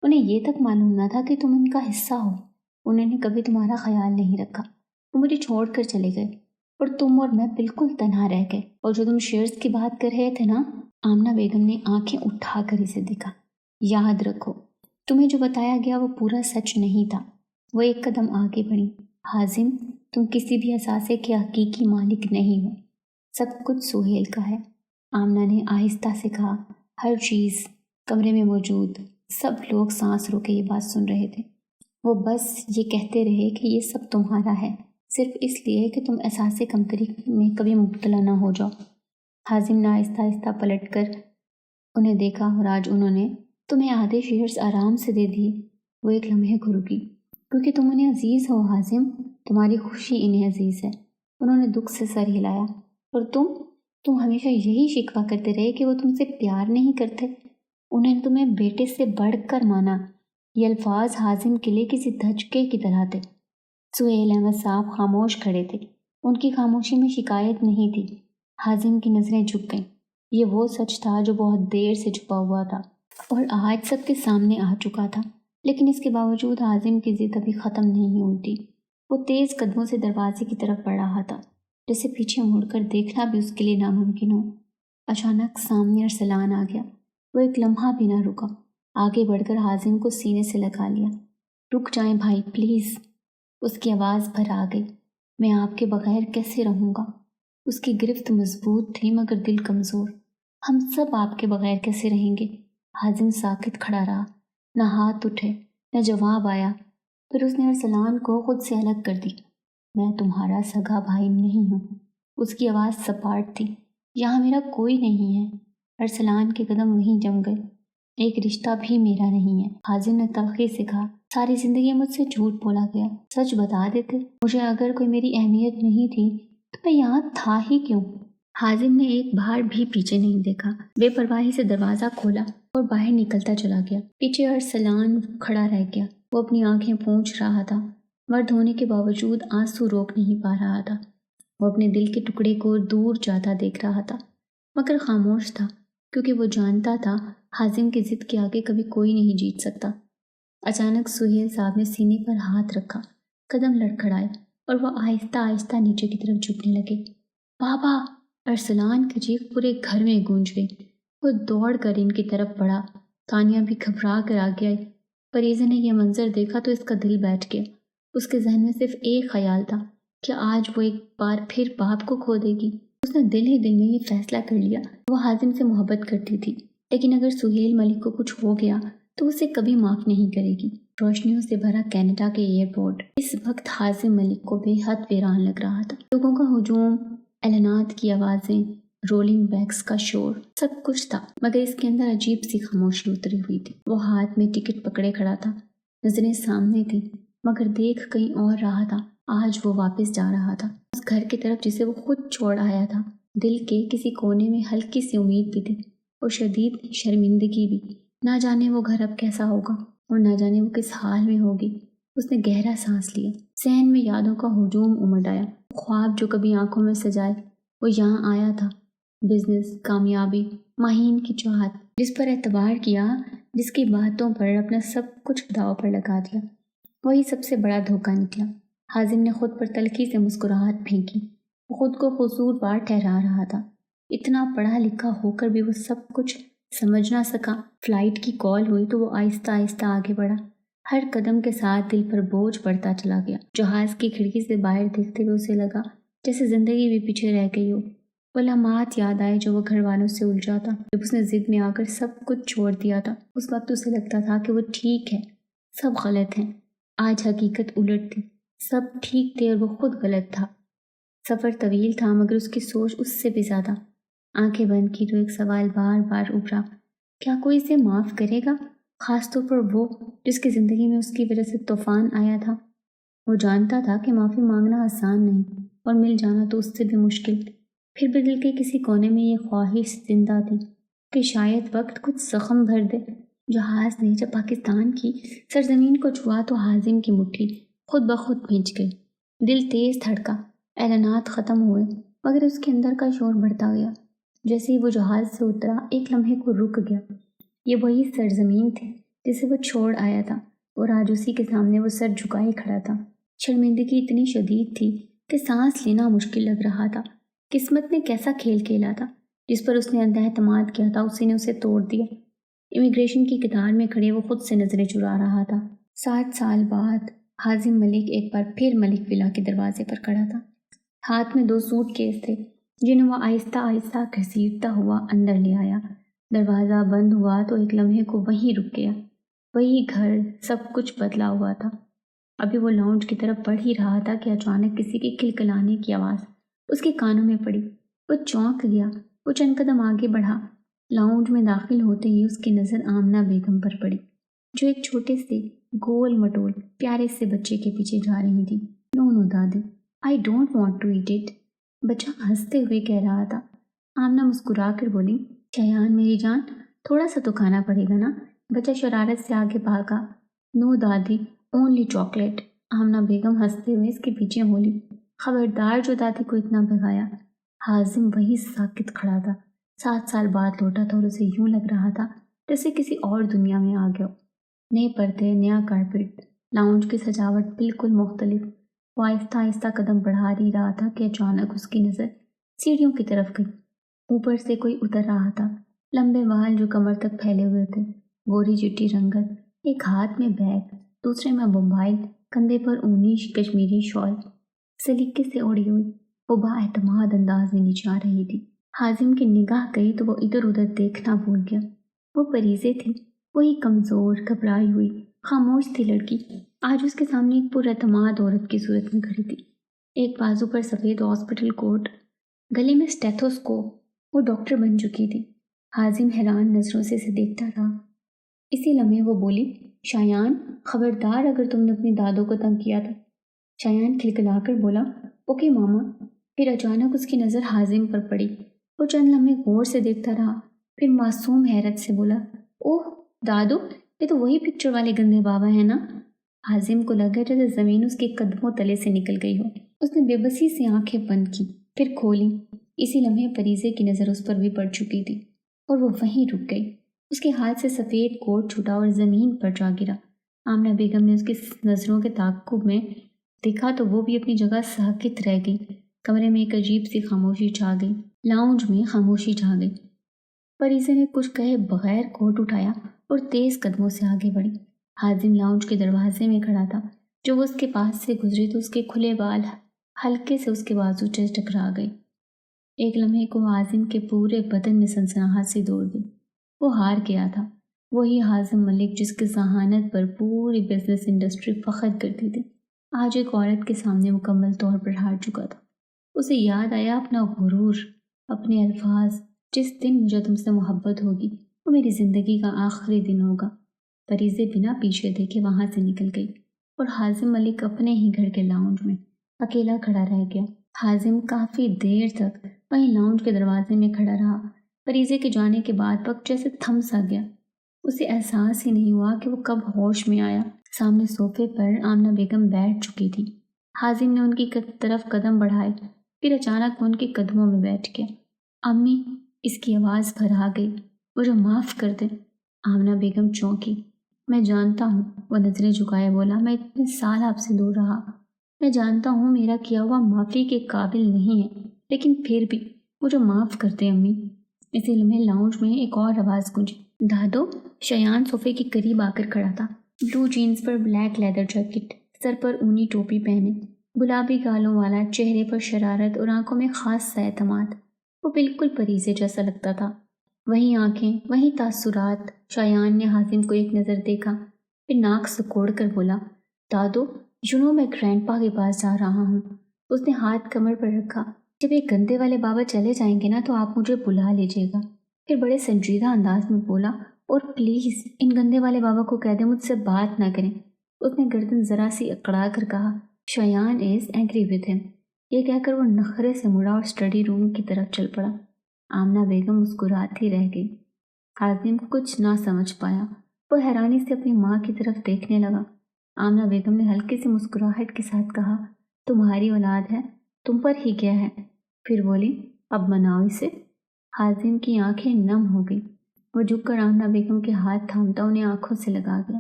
انہیں یہ تک معلوم نہ تھا کہ تم ان کا حصہ ہو۔ انہوں نے کبھی تمہارا خیال نہیں رکھا۔ وہ مجھے چھوڑ کر چلے گئے اور تم اور میں بالکل تنہا رہ گئے۔ اور جو تم شیئرز کی بات کر رہے تھے نا، آمنہ بیگم نے آنکھیں اٹھا کر اسے دیکھا۔ یاد رکھو، تمہیں جو بتایا گیا وہ پورا سچ نہیں تھا۔ وہ ایک قدم آگے بڑھی۔ حازم، تم کسی بھی اثاثے کے حقیقی مالک نہیں ہو، سب کچھ سہیل کا ہے۔ آمنہ نے آہستہ سے کہا۔ ہر چیز، کمرے میں موجود سب لوگ سانس روکے یہ بات سن رہے تھے۔ وہ بس یہ کہتے رہے کہ یہ سب تمہارا ہے، صرف اس لیے کہ تم احساس کمتری میں کبھی مبتلا نہ ہو جاؤ۔ حازم نے آہستہ آہستہ پلٹ کر انہیں دیکھا اور آج انہوں نے تمہیں آدھے شیئرز آرام سے دے دیے۔ وہ ایک لمحے کو رکی۔ کیونکہ تم انہیں عزیز ہو حازم، تمہاری خوشی انہیں عزیز ہے۔ انہوں نے دکھ سے سر ہلایا۔ اور تم ہمیشہ یہی شکوہ کرتے رہے کہ وہ تم سے پیار نہیں کرتے۔ انہیں تمہیں بیٹے سے بڑھ کر مانا۔ یہ الفاظ حازم کے لیے کسی دھچکے کی طرح تھے۔ سہیل احمد صاحب خاموش کھڑے تھے۔ ان کی خاموشی میں شکایت نہیں تھی۔ حازم کی نظریں جھک گئیں۔ یہ وہ سچ تھا جو بہت دیر سے چھپا ہوا تھا اور آج سب کے سامنے آ چکا تھا، لیکن اس کے باوجود حازم کی ضد ابھی ختم نہیں ہوئی تھی۔ وہ تیز قدموں سے دروازے کی طرف بڑھ رہا تھا، جیسے پیچھے مڑ کر دیکھنا بھی اس کے لیے ناممکن ہو۔ اچانک سامنے ارسلان آ گیا۔ وہ ایک لمحہ بھی نہ رکا، آگے بڑھ کر حازم کو سینے سے لگا لیا۔ رک جائیں بھائی پلیز، اس کی آواز بھر آ گئی۔ میں آپ کے بغیر کیسے رہوں گا؟ اس کی گرفت مضبوط تھی مگر دل کمزور۔ ہم سب آپ کے بغیر کیسے رہیں گے؟ حازم ساکت کھڑا رہا۔ نہ ہاتھ اٹھے نہ جواب آیا۔ پھر اس نے ارسلان کو خود سے الگ کر دی۔ میں تمہارا سگا بھائی نہیں ہوں۔ اس کی آواز سپاٹ تھی۔ یہاں میرا کوئی نہیں ہے۔ ارسلان کے قدم وہیں جم گئے۔ ایک رشتہ بھی میرا نہیں ہے، حازم نے تلخی سے کہا۔ ساری زندگی مجھ سے جھوٹ بولا گیا، سچ بتا دیتے۔ مجھے اگر کوئی میری اہمیت نہیں تھی تو میں یہاں تھا ہی کیوں؟ حازم نے ایک بار بھی پیچھے نہیں دیکھا، بے پرواہی سے دروازہ کھولا اور باہر نکلتا چلا گیا۔ پیچھے ارسلان کھڑا رہ گیا۔ وہ اپنی آنکھیں پونچھ رہا تھا، مرد ہونے کے باوجود آنسو روک نہیں پا رہا تھا۔ وہ اپنے دل کے ٹکڑے کو دور جاتا دیکھ رہا تھا، مگر خاموش تھا، کیونکہ وہ جانتا تھا حازم کی ضد کے آگے کبھی کوئی نہیں جیت سکتا۔ اچانک سہیل صاحب نے سینے پر ہاتھ رکھا، قدم لڑکھڑائے اور وہ آہستہ آہستہ نیچے کی طرف جھکنے لگے۔ بابا! ارسلان کی چیخ پورے گھر میں گونج گئی۔ وہ دوڑ کر ان کی طرف بڑھا۔ تانیہ بھی گھبرا کر آگے آئی۔ فریضہ نے یہ منظر دیکھا تو اس کا دل بیٹھ گیا۔ اس کے ذہن میں صرف ایک خیال تھا کہ آج وہ ایک بار پھر باپ کو کھو دے گی۔ اس نے دل ہی دل میں یہ فیصلہ کر لیا۔ وہ حازم سے محبت کرتی تھی، لیکن اگر سہیل ملک کو کچھ ہو گیا تو اسے کبھی معاف نہیں کرے گی۔ روشنیوں سے بھرا کینیڈا کے ایئرپورٹ اس وقت حازم ملک کو بے حد ویران لگ رہا تھا۔ لوگوں کا ہجوم، اعلانات کی آوازیں، رولنگ بیگز کا شور، سب کچھ تھا، مگر اس کے اندر عجیب سی خاموشی اتری ہوئی تھی۔ وہ ہاتھ میں ٹکٹ پکڑے کھڑا تھا، نظریں سامنے تھی، مگر دیکھ کہیں اور رہا تھا۔ آج وہ واپس جا رہا تھا، اس گھر کی طرف جسے وہ خود چھوڑ آیا تھا۔ دل کے کسی کونے میں ہلکی سی امید بھی تھی اور شدید شرمندگی بھی۔ نہ جانے وہ گھر اب کیسا ہوگا اور نہ جانے وہ کس حال میں ہوگی۔ اس نے گہرا سانس لیا۔ ذہن میں یادوں کا ہجوم امڈ آیا۔ خواب جو کبھی آنکھوں میں سجائے وہ یہاں آیا تھا۔ بزنس، کامیابی، ماہین کی چاہت، جس پر اعتبار کیا، جس کی باتوں پر اپنا سب کچھ داؤ پر لگا دیا، وہی سب سے بڑا دھوکہ نکلا۔ حازم نے خود پر تلخی سے مسکراہٹ پھینکی۔ وہ خود کو قصوروار ٹھہرا رہا تھا۔ اتنا پڑھا لکھا ہو کر بھی وہ سب کچھ سمجھ نہ سکا۔ فلائٹ کی کال ہوئی تو وہ آہستہ آہستہ آگے بڑھا۔ ہر قدم کے ساتھ دل پر بوجھ بڑھتا چلا گیا۔ جہاز کی کھڑکی سے باہر دیکھتے ہوئے اسے لگا جیسے زندگی بھی پیچھے رہ گئی ہو۔ وہ لمحات یاد آئے جو وہ گھر والوں سے الجھا تھا، جب اس نے ضد میں آ کر سب کچھ چھوڑ دیا تھا۔ اس وقت اسے لگتا تھا کہ وہ ٹھیک ہے، سب غلط ہیں۔ آج حقیقت الٹ تھی، سب ٹھیک تھے اور وہ خود غلط تھا۔ سفر طویل تھا مگر اس کی سوچ اس سے بھی زیادہ۔ آنکھیں بند کی تو ایک سوال بار بار ابھرا، کیا کوئی اسے معاف کرے گا؟ خاص طور پر وہ جس کی زندگی میں اس کی وجہ سے طوفان آیا تھا۔ وہ جانتا تھا کہ معافی مانگنا آسان نہیں اور مل جانا تو اس سے بھی مشکل۔ پھر بھی دل کے کسی کونے میں یہ خواہش زندہ تھی کہ شاید وقت کچھ زخم بھر دے۔ جہاز نے جب پاکستان کی سرزمین کو چھوا تو حازم کی مٹھی خود بخود بھیج گئی۔ دل تیز دھڑکا۔ اعلانات ختم ہوئے مگر اس کے اندر کا شور بڑھتا گیا۔ جیسے ہی وہ جہاز سے اترا ایک لمحے کو رک گیا۔ یہ وہی سرزمین تھی جسے وہ چھوڑ آیا تھا اور آج اسی کے سامنے وہ سر جھکائے کھڑا تھا۔ شرمندگی اتنی شدید تھی کہ سانس لینا مشکل لگ رہا تھا۔ قسمت نے کیسا کھیل کھیلا تھا، جس پر اس نے اندھا اعتماد کیا تھا اسی نے اسے توڑ دیا۔ امیگریشن کی قطار میں کھڑے وہ خود سے نظریں چرا رہا تھا۔ 7 سال بعد حازم ملک ایک بار پھر ملک ولا کے دروازے پر کھڑا تھا۔ ہاتھ میں 2 سوٹ کیس تھے جنہیں وہ آہستہ آہستہ گھسیٹتا ہوا اندر لے آیا۔ دروازہ بند ہوا تو ایک لمحے کو وہیں رک گیا۔ وہی گھر، سب کچھ بدلا ہوا تھا۔ ابھی وہ لاؤنج کی طرف بڑھ ہی رہا تھا کہ اچانک کسی کے کھلکھلانے کی آواز اس کے کانوں میں پڑی۔ وہ چونک گیا۔ وہ چند قدم آگے بڑھا۔ لاؤنج میں داخل ہوتے ہی اس کی نظر آمنہ بیگم پر پڑی، جو ایک چھوٹے سے گول مٹول پیارے سے بچے کے پیچھے جا رہی تھی۔ نو نو دادی، I don't want to eat it, بچہ ہنستے ہوئے کہہ رہا تھا۔ آمنہ مسکرا کر بولی، شیان میری جان، تھوڑا سا تو کھانا پڑے گا نا؟ بچہ شرارت سے آگے بھاگا۔ نو دادی، اونلی چاکلیٹ۔ آمنہ بیگم ہنستے ہوئے اس کے پیچھے بولی، خبردار جو دادی کو اتنا بھگایا۔ حازم وہی ساکت کھڑا تھا۔ 7 سال بعد لوٹا تھا اور اسے یوں لگ رہا تھا جیسے کسی اور دنیا میں آ گیا۔ نئے پردے، نیا کارپیٹ، لاؤنج کی سجاوٹ بالکل مختلف۔ وہ آہستہ آہستہ قدم بڑھا ہی رہا تھا کہ اچانک اس کی نظر سیڑھیوں کی طرف گئی۔ اوپر سے کوئی اتر رہا تھا، لمبے بال جو کمر تک پھیلے ہوئے تھے، گوری چٹی رنگت، ایک ہاتھ میں بیگ، دوسرے میں موبائل، کندھے پر اونی کشمیری شال سلیقے سے اوڑھی ہوئی۔ وہ با اعتماد انداز میں نیچے آ رہی تھی۔ حازم کی نگاہ گئی تو وہ ادھر ادھر دیکھنا بھول گیا۔ وہ پریزے تھی، وہی کمزور گھبرائی ہوئی خاموش تھی لڑکی آج اس کے سامنے ایک پراعتماد عورت کی صورت میں کھڑی تھی. ایک بازو پر سفید ہاسپٹل کوٹ، گلے میں اسٹیتھوسکوپ، وہ ڈاکٹر بن چکی تھی. حازم حیران نظروں سے اسے دیکھتا رہا. اسی لمحے وہ بولی، شایان خبردار اگر تم نے اپنی دادو کو تنگ کیا تھا. شایان کھلکھلا کر بولا، اوکے ماما. پھر اچانک اس کی نظر حازم پر پڑی. وہ چند لمحے غور سے دیکھتا رہا، پھر معصوم حیرت سے بولا، اوہ دادو، یہ تو وہی پکچر والے گندے بابا ہیں نا. حازم کو لگا جیسے زمین اس کے قدموں تلے سے نکل گئی ہو. اس نے بے بسی سے آنکھیں بند کی پھر کھولی. اسی لمحے پریزے کی نظر اس پر بھی پڑ چکی تھی اور وہ وہیں رک گئی. اس کے ہاتھ سے سفید کوٹ چھوٹا اور زمین پر جا گرا. آمنہ بیگم نے اس کی نظروں کے تعاقب میں دیکھا تو وہ بھی اپنی جگہ ساکت رہ گئی. کمرے میں ایک عجیب سی خاموشی چھا گئی. لاؤنج میں خاموشی چھا گئی. پریزے نے کچھ کہے بغیر کوٹ اٹھایا اور تیز قدموں سے آگے بڑھی. حازم لاؤنج کے دروازے میں کھڑا تھا. جو وہ اس کے پاس سے گزری تو اس کے کھلے بال ہلکے سے اس کے بازو سے ٹکرا گئے. ایک لمحے کو حازم کے پورے بدن میں سنسناہٹ سی دوڑ گئی. وہ ہار گیا تھا. وہی حازم ملک جس کی ذہانت پر پوری بزنس انڈسٹری فخر کرتی تھی آج ایک عورت کے سامنے مکمل طور پر ہار چکا تھا. اسے یاد آیا اپنا غرور، اپنے الفاظ، جس دن مجھے تم سے محبت ہوگی وہ میری زندگی کا آخری دن ہوگا. پریزے بنا پیچھے دیکھے وہاں سے نکل گئی اور حازم ملک اپنے ہی گھر کے لاؤنج میں اکیلا کھڑا رہ گیا. حازم کافی دیر تک وہیں لاؤنج کے دروازے میں کھڑا رہا. پریزے کے جانے کے بعد وقت جیسے تھم سا گیا. اسے احساس ہی نہیں ہوا کہ وہ کب ہوش میں آیا. سامنے صوفے پر آمنہ بیگم بیٹھ چکی تھی. حازم نے ان کی طرف قدم بڑھائے، پھر اچانک وہ ان کے قدموں میں بیٹھ گیا. امی، اس کی آواز بھرا گئی، مجھے معاف کر دیں. آمنہ بیگم چونکی. میں جانتا ہوں، وہ نظریں جھکائے بولا، میں اتنے سال آپ سے دور رہا. میں جانتا ہوں میرا کیا ہوا معافی کے قابل نہیں ہے، لیکن پھر بھی مجھے معاف کر دیں امی. اسی لمحے لاؤنج میں ایک اور آواز گونجی، دادو. شایان صوفے کے قریب آ کر کھڑا تھا. بلو جینز پر بلیک لیدر جیکٹ، سر پر اونی ٹوپی پہنے، گلابی گالوں والا، چہرے پر شرارت اور آنکھوں میں خاص سا اعتماد. وہ بالکل پریزے جیسا لگتا تھا. وہی آنکھیں، وہی تاثرات. شایان نے حازم کو ایک نظر دیکھا، پھر ناک سکوڑ کر بولا، دادو، میں گرینڈ پا کے پاس جا رہا ہوں. اس نے ہاتھ کمر پر رکھا. جب یہ گندے والے بابا چلے جائیں گے نا تو آپ مجھے بلا لیجیے گا. پھر بڑے سنجیدہ انداز میں بولا، اور پلیز ان گندے والے بابا کو کہہ دیں مجھ سے بات نہ کریں. اس نے گردن ذرا سی اکڑا کر کہا، شایان از اینگری ود ہم. یہ کہہ کر وہ نخرے سے مڑا اور اسٹڈی روم کی طرف چل پڑا. آمنہ بیگم مسکراتی رہ گئی. حازم کچھ نہ سمجھ پایا. وہ حیرانی سے اپنی ماں کی طرف دیکھنے لگا. آمنہ بیگم نے ہلکی سی مسکراہٹ کے ساتھ کہا، تمہاری اولاد ہے، تم پر ہی کیا ہے. پھر بولی، اب مناؤ اسے. حازم کی آنکھیں نم ہو گئی. وہ جھک کر آمنہ بیگم کے ہاتھ تھامتا انہیں آنکھوں سے لگا گیا.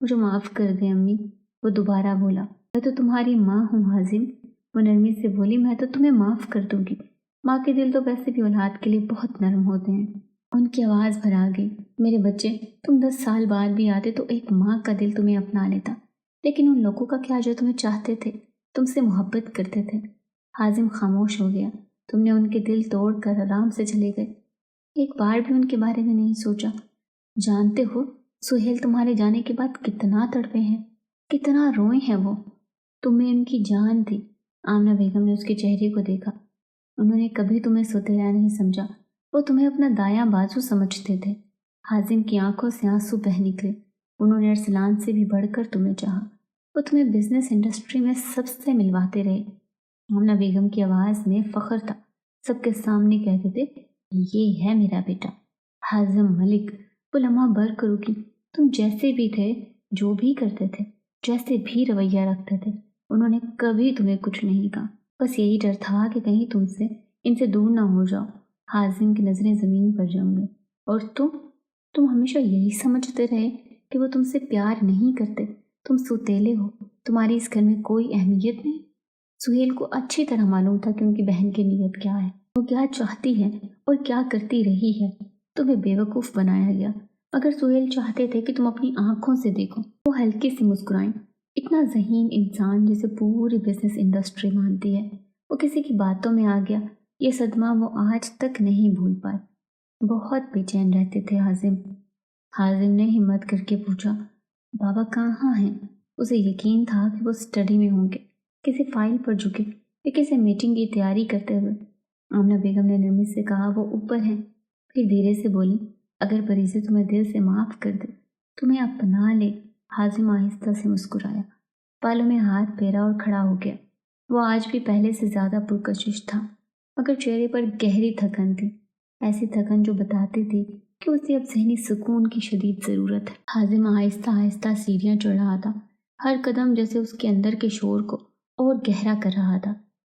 مجھے معاف کر دیں امی. وہ دوبارہ بولا، میں تو تمہاری ماں ہوں حازم. وہ نرمی سے بولی، میں تو تمہیں معاف کر دوں گی. ماں کے دل تو ویسے بھی اولاد کے لیے بہت نرم ہوتے ہیں. ان کی آواز بھر آ گئی، میرے بچے، تم 10 سال بعد بھی آتے تو ایک ماں کا دل تمہیں اپنا لیتا. لیکن ان لوگوں کا کیا جو تمہیں چاہتے تھے، تم سے محبت کرتے تھے. حازم خاموش ہو گیا. تم نے ان کے دل توڑ کر آرام سے چلے گئے. ایک بار بھی ان کے بارے میں نہیں سوچا. جانتے ہو سہیل تمہارے جانے کے بعد کتنا تڑپے ہیں، کتنا روئے ہیں. وہ تمہیں ان کی جان تھی. آمنہ بیگم نے اس کے چہرے کو دیکھا. انہوں نے کبھی تمہیں ستیلا نہیں سمجھا. وہ تمہیں اپنا دایاں بازو سمجھتے تھے. حازم کی آنکھوں سے آنسو بہہ نکلے. انہوں نے ارسلان سے بھی بڑھ کر تمہیں چاہا. وہ تمہیں بزنس انڈسٹری میں سب سے ملواتے رہے. آمنہ بیگم کی آواز میں فخر تھا. سب کے سامنے کہتے تھے، یہ ہے میرا بیٹا حازم ملک. وہ لمحہ بھر کر رکی. تم جیسے بھی تھے، جو بھی کرتے تھے، جیسے بھی رویہ رکھتے تھے، انہوں نے کبھی تمہیں کچھ نہیں کہا. بس یہی ڈر تھا کہ کہیں تم سے ان سے دور نہ ہو جاؤ. حازم کی نظریں زمین پر جم گئیں. اور تم ہمیشہ یہی سمجھتے رہے کہ وہ تم سے پیار نہیں کرتے. تم سوتیلے ہو، تمہاری اس گھر میں کوئی اہمیت نہیں. سہیل کو اچھی طرح معلوم تھا کہ ان کی بہن کی نیت کیا ہے، وہ کیا چاہتی ہے اور کیا کرتی رہی ہے. تمہیں بیوقوف بنایا گیا. اگر سہیل چاہتے تھے کہ تم اپنی آنکھوں سے دیکھو. وہ ہلکی سی مسکرائیں. اتنا ذہین انسان جسے پوری بزنس انڈسٹری مانتی ہے، وہ کسی کی باتوں میں آ گیا. یہ صدمہ وہ آج تک نہیں بھول پائے. بہت بے چین رہتے تھے حازم. حازم نے ہمت کر کے پوچھا، بابا کہاں ہیں؟ اسے یقین تھا کہ وہ اسٹڈی میں ہوں گے، کسی فائل پر جھکے یا کسی میٹنگ کی تیاری کرتے ہوئے۔ آمنہ بیگم نے نرمی سے کہا، وہ اوپر ہیں۔ پھر دھیرے سے بولی، اگر پریزے تمہیں دل سے معاف کر دے، تمہیں اپنا لے۔ حازم آہستہ سے مسکرایا، بالوں میں ہاتھ پھیرا اور کھڑا ہو گیا۔ وہ آج بھی پہلے سے زیادہ پرکشش تھا، مگر چہرے پر گہری تھکن تھی، ایسی تھکن جو بتاتی تھی کہ اسے اب ذہنی سکون کی شدید ضرورت ہے۔ حازم آہستہ آہستہ سیڑھیاں چڑھ رہا تھا، ہر قدم جیسے اس کے اندر کے شور کو اور گہرا کر رہا تھا۔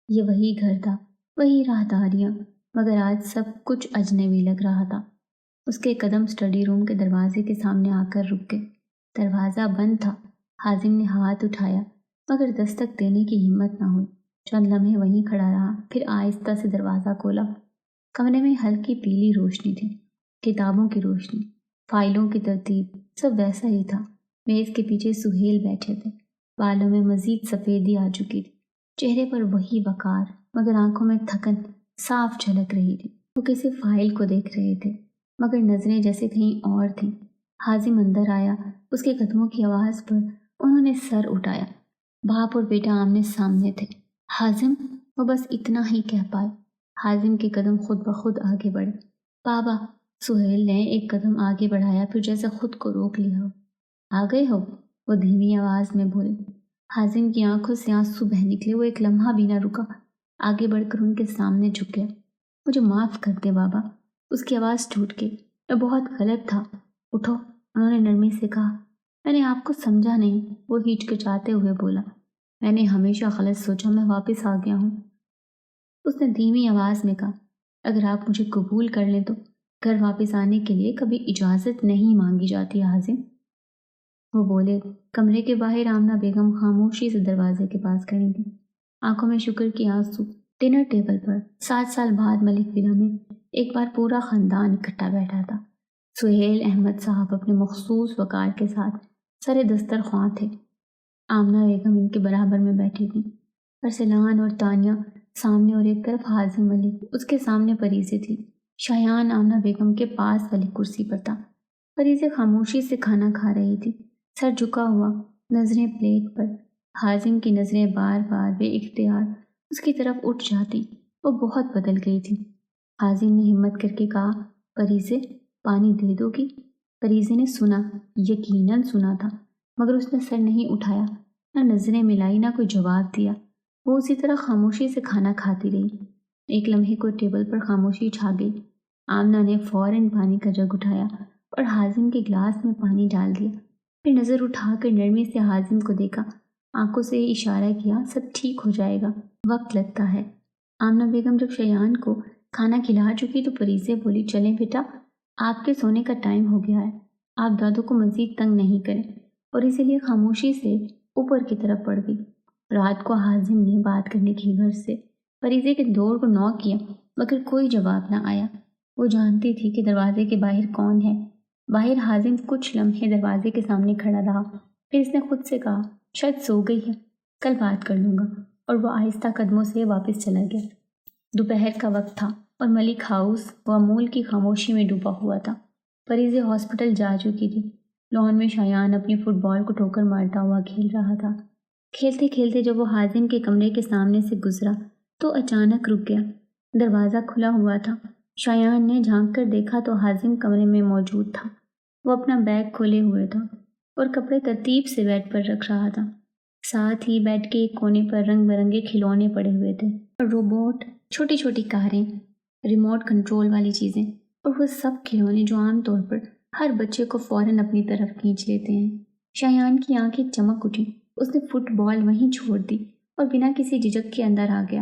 یہ وہی گھر تھا، وہی راہداریاں، مگر آج سب کچھ اجنبی لگ رہا تھا۔ اس کے قدم اسٹڈی روم کے دروازے کے سامنے آ کر رک گئے۔ دروازہ بند تھا۔ حازم نے ہاتھ اٹھایا، مگر دستک دینے کی ہمت نہ ہوئی۔ چند لمحے وہیں کھڑا رہا، پھر آہستہ سے دروازہ کھولا۔ کمرے میں ہلکی پیلی روشنی تھی، کتابوں کی روشنی، فائلوں کی ترتیب، سب ویسا ہی تھا۔ میز کے پیچھے سہیل بیٹھے تھے، بالوں میں مزید سفیدی آ چکی تھی، چہرے پر وہی وقار، مگر آنکھوں میں تھکن صاف جھلک رہی تھی۔ وہ کسی فائل کو دیکھ رہے تھے، مگر نظریں جیسے کہیں اور تھیں۔ حازم اندر آیا، اس کے قدموں کی آواز پر انہوں نے سر اٹھایا۔ باپ اور بیٹا آمنے سامنے تھے۔ حازم، وہ بس اتنا ہی کہہ پائے۔ حازم کے قدم خود بخود آگے بڑھے۔ بابا، سہیل نے ایک قدم آگے بڑھایا، پھر جیسے خود کو روک لیا ہو۔ آ گئے ہو؟ وہ دھیمی آواز میں بولے۔ حازم کی آنکھوں سے آنسو بہہ نکلے۔ وہ ایک لمحہ بھی نہ رکا، آگے بڑھ کر ان کے سامنے جھک گیا۔ مجھے معاف کر دے بابا۔ اس کی آواز ٹوٹ گئی۔ میں بہت غلط تھا۔ اٹھو، انہوں نے نرمی سے کہا۔ میں نے آپ کو سمجھا نہیں، وہ ہچکچاتے ہوئے بولا۔ میں نے ہمیشہ غلط سوچا، میں واپس آ گیا ہوں۔ اس نے دھیمی آواز میں کہا، اگر آپ مجھے قبول کر لیں تو گھر واپس آنے کے لیے کبھی اجازت نہیں مانگی جاتی حازم۔ وہ بولے۔ کمرے کے باہر آمنہ بیگم خاموشی سے دروازے کے پاس کھڑی تھی، آنکھوں میں شکر کی آنسو۔ ڈنر ٹیبل پر 7 سال بعد ملک ولا میں ایک بار پورا خاندان اکٹھا بیٹھا تھا۔ سہیل احمد صاحب اپنے مخصوص وقار کے ساتھ سر دسترخواں تھے۔ آمنہ بیگم ان کے برابر میں بیٹھی تھی، ارسلان اور تانیہ سامنے اور ایک طرف حازم ملک، اس کے سامنے پریزے تھی۔ شایان آمنہ بیگم کے پاس والی کرسی پر تھا۔ پریزے خاموشی سے کھانا کھا رہی تھی، سر جھکا ہوا، نظریں پلیٹ پر۔ حازم کی نظریں بار بار بے اختیار اس کی طرف اٹھ جاتی۔ وہ بہت بدل گئی تھی۔ حازم نے ہمت کر کے کہا، پریزے، پانی دے دو گی؟ پریزے نے سنا، یقیناً سنا تھا، مگر اس نے سر نہیں اٹھایا، نہ نظریں ملائی، نہ کوئی جواب دیا۔ وہ اسی طرح خاموشی سے کھانا کھاتی رہی۔ ایک لمحے کو ٹیبل پر خاموشی چھا گئی۔ آمنہ نے فوراً پانی کا جگ اٹھایا اور حازم کے گلاس میں پانی ڈال دیا، پھر نظر اٹھا کر نرمی سے حازم کو دیکھا، آنکھوں سے اشارہ کیا، سب ٹھیک ہو جائے گا، وقت لگتا ہے۔ آمنہ بیگم جب شایان کو کھانا کھلا چکی تو پریزے بولی، چلیں بیٹا، آپ کے سونے کا ٹائم ہو گیا ہے، آپ دادو کو مزید تنگ نہیں کریں، اور اسی لیے خاموشی سے اوپر کی طرف بڑھ گئی۔ رات کو حازم نے بات کرنے کی گھر سے پریزے کے دور کو نوک کیا، مگر کوئی جواب نہ آیا۔ وہ جانتی تھی کہ دروازے کے باہر کون ہے۔ باہر حازم کچھ لمحے دروازے کے سامنے کھڑا رہا، پھر اس نے خود سے کہا، شاید سو گئی ہے، کل بات کر لوں گا، اور وہ آہستہ قدموں سے واپس چلا گیا۔ دوپہر کا وقت تھا اور ملک ہاؤس معمول کی خاموشی میں ڈوبا ہوا تھا۔ پریزے ہاسپٹل جا چکی تھی۔ لان میں شایان اپنی فٹ بال کو ٹھوکر مارتا ہوا کھیل رہا تھا۔ کھیلتے کھیلتے جب وہ حازم کے کمرے کے سامنے سے گزرا تو اچانک رک گیا۔ دروازہ کھلا ہوا تھا۔ شایان نے جھانک کر دیکھا تو حازم کمرے میں موجود تھا۔ وہ اپنا بیگ کھولے ہوئے تھا اور کپڑے ترتیب سے بیڈ پر رکھ رہا تھا۔ ساتھ ہی بیڈ کے ایک کونے پر رنگ برنگے کھلونے پڑے ہوئے تھے، روبوٹ، چھوٹی چھوٹی کاریں، ریموٹ کنٹرول والی چیزیں، اور وہ سب کھلونے جو عام طور پر ہر بچے کو فوراً اپنی طرف کھینچ لیتے ہیں۔ شایان کی آنکھیں چمک اٹھیں۔ اس نے فٹ بال وہیں چھوڑ دی اور بنا کسی جھجک کے اندر آ گیا۔